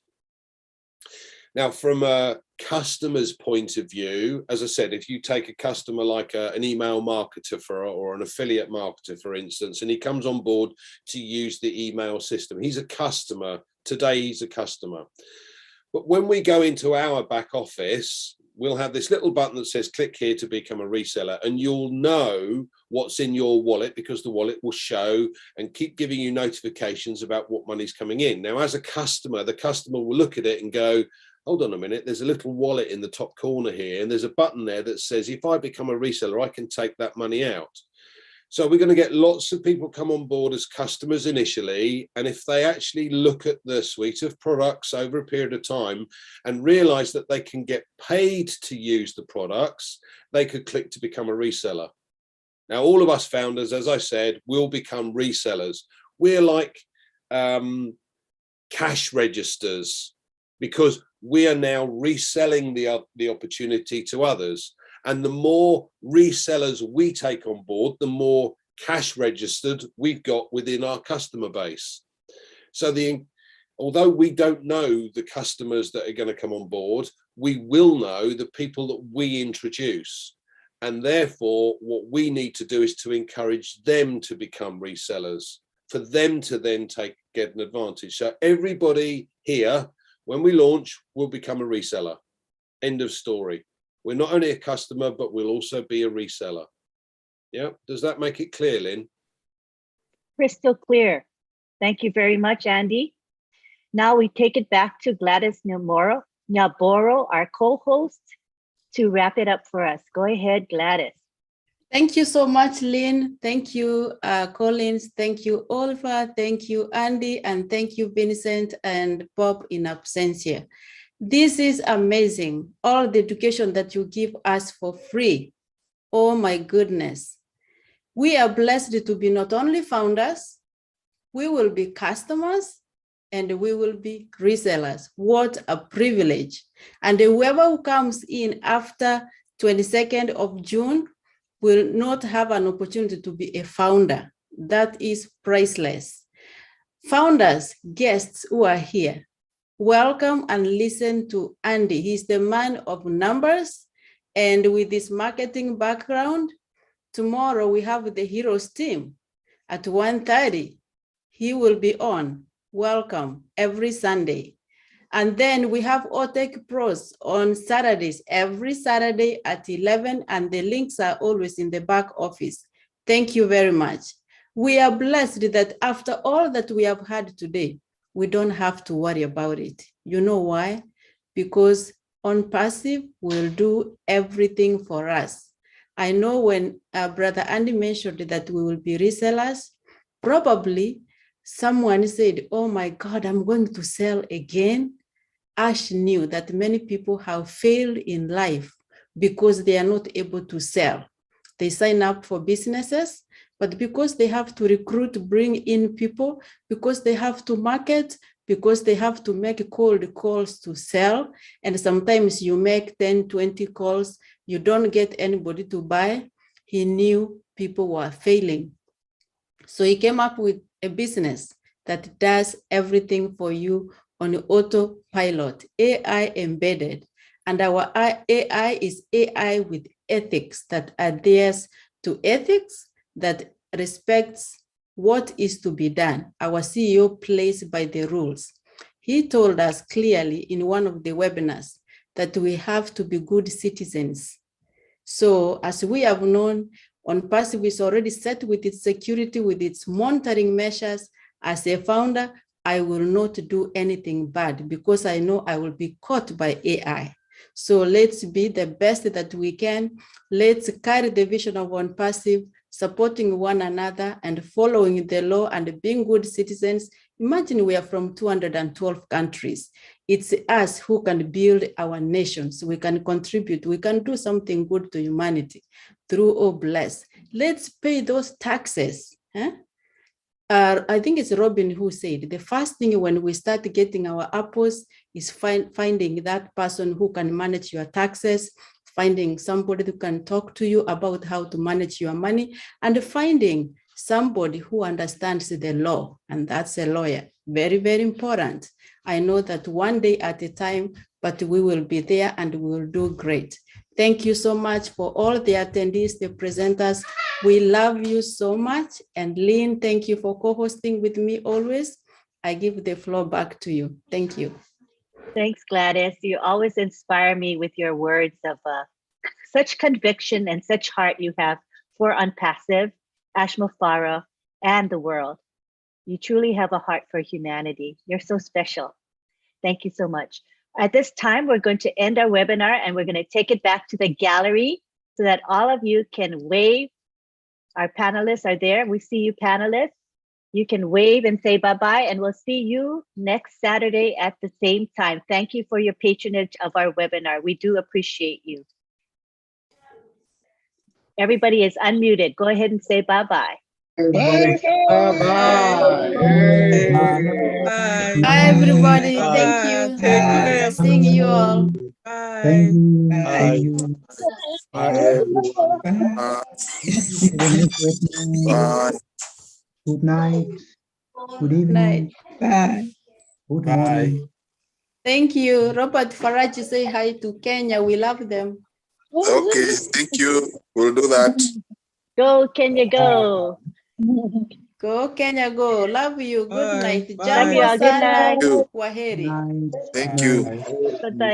Now, from a customer's point of view, as I said, if you take a customer like an email marketer or an affiliate marketer, for instance, and he comes on board to use the email system, he's a customer. Today, he's a customer. But when we go into our back office, we'll have this little button that says click here to become a reseller, and you'll know what's in your wallet because the wallet will show and keep giving you notifications about what money's coming in. Now, as a customer, the customer will look at it and go, hold on a minute, there's a little wallet in the top corner here, and there's a button there that says, if I become a reseller, I can take that money out. So we're going to get lots of people come on board as customers initially, and if they actually look at the suite of products over a period of time and realize that they can get paid to use the products, they could click to become a reseller. Now, all of us founders, as I said, will become resellers. We're like cash registers, because we are now reselling the opportunity to others. And the more resellers we take on board, the more cash registered we've got within our customer base. So although we don't know the customers that are going to come on board, we will know the people that we introduce. And therefore, what we need to do is to encourage them to become resellers, for them to then get an advantage. So everybody here, when we launch, will become a reseller. End of story. We're not only a customer, but we'll also be a reseller. Yeah, does that make it clear, Lynn? Crystal clear. Thank you very much, Andy. Now we take it back to Gladys Nyaboro, our co-host, to wrap it up for us. Go ahead, Gladys. Thank you so much, Lynn. Thank you, Collins. Thank you, Olva. Thank you, Andy. And thank you, Vincent and Bob in absentia. This is amazing. All the education that you give us for free. Oh my goodness. We are blessed to be not only founders, we will be customers, and we will be resellers. What a privilege. And whoever who comes in after 22nd of June will not have an opportunity to be a founder. That is priceless. Founders, guests who are here, welcome and listen to Andy. He's the man of numbers, and with this marketing background, tomorrow we have the Heroes team at 1:30. He will be on. Welcome every Sunday. And then we have OTech Pros on Saturdays, every Saturday at 11, and the links are always in the back office. Thank you very much. We are blessed that after all that we have had today, we don't have to worry about it. You know why? Because ONPASSIVE will do everything for us. I know when Brother Andy mentioned that we will be resellers, probably someone said, oh my God, I'm going to sell again. Ash knew that many people have failed in life because they are not able to sell. They sign up for businesses, but because they have to recruit, bring in people, because they have to market, because they have to make cold calls to sell, and sometimes you make 10, 20 calls, you don't get anybody to buy. He knew people were failing. So he came up with a business that does everything for you on autopilot, AI embedded. And our AI is AI with ethics that adheres to ethics, that respects what is to be done. Our CEO plays by the rules. He told us clearly in one of the webinars that we have to be good citizens. So as we have known, ONPASSIVE is already set with its security, with its monitoring measures. As a founder, I will not do anything bad because I know I will be caught by AI. So let's be the best that we can. Let's carry the vision of ONPASSIVE, supporting one another and following the law and being good citizens. Imagine we are from 212 countries. It's us who can build our nations. We can contribute. We can do something good to humanity through Oh Bless. Let's pay those taxes. I think it's Robin who said, the first thing when we start getting our apples is finding that person who can manage your taxes, finding somebody who can talk to you about how to manage your money, and finding somebody who understands the law, and that's a lawyer. Very, very important. I know that one day at a time, but we will be there and we will do great. Thank you so much for all the attendees, the presenters. We love you so much. And Lynn, thank you for co-hosting with me always. I give the floor back to you. Thank you. Thanks, Gladys. You always inspire me with your words of such conviction and such heart you have for ONPASSIVE, Ashmafara, and the world. You truly have a heart for humanity. You're so special. Thank you so much. At this time, we're going to end our webinar and we're going to take it back to the gallery so that all of you can wave. Our panelists are there. We see you, panelists. You can wave and say bye-bye, and we'll see you next Saturday at the same time. Thank you for your patronage of our webinar. We do appreciate you. Everybody is unmuted. Go ahead and say bye-bye. Bye. Bye, everybody. Thank you. Take care. Seeing you all. Bye. Thank you. Bye. Thank you. Bye, everyone. Bye. Good night. Good evening. Night. Bye. Good Bye. morning. Thank you. Robert Faraji, say hi to Kenya. We love them. Okay, thank you. We'll do that. Go, Kenya, go. Go, Kenya, go. Love you. Good Bye. night. Bye. Love you Jambo all. Good sana. night. You. Kwaheri. Night. Thank you. Bye-bye.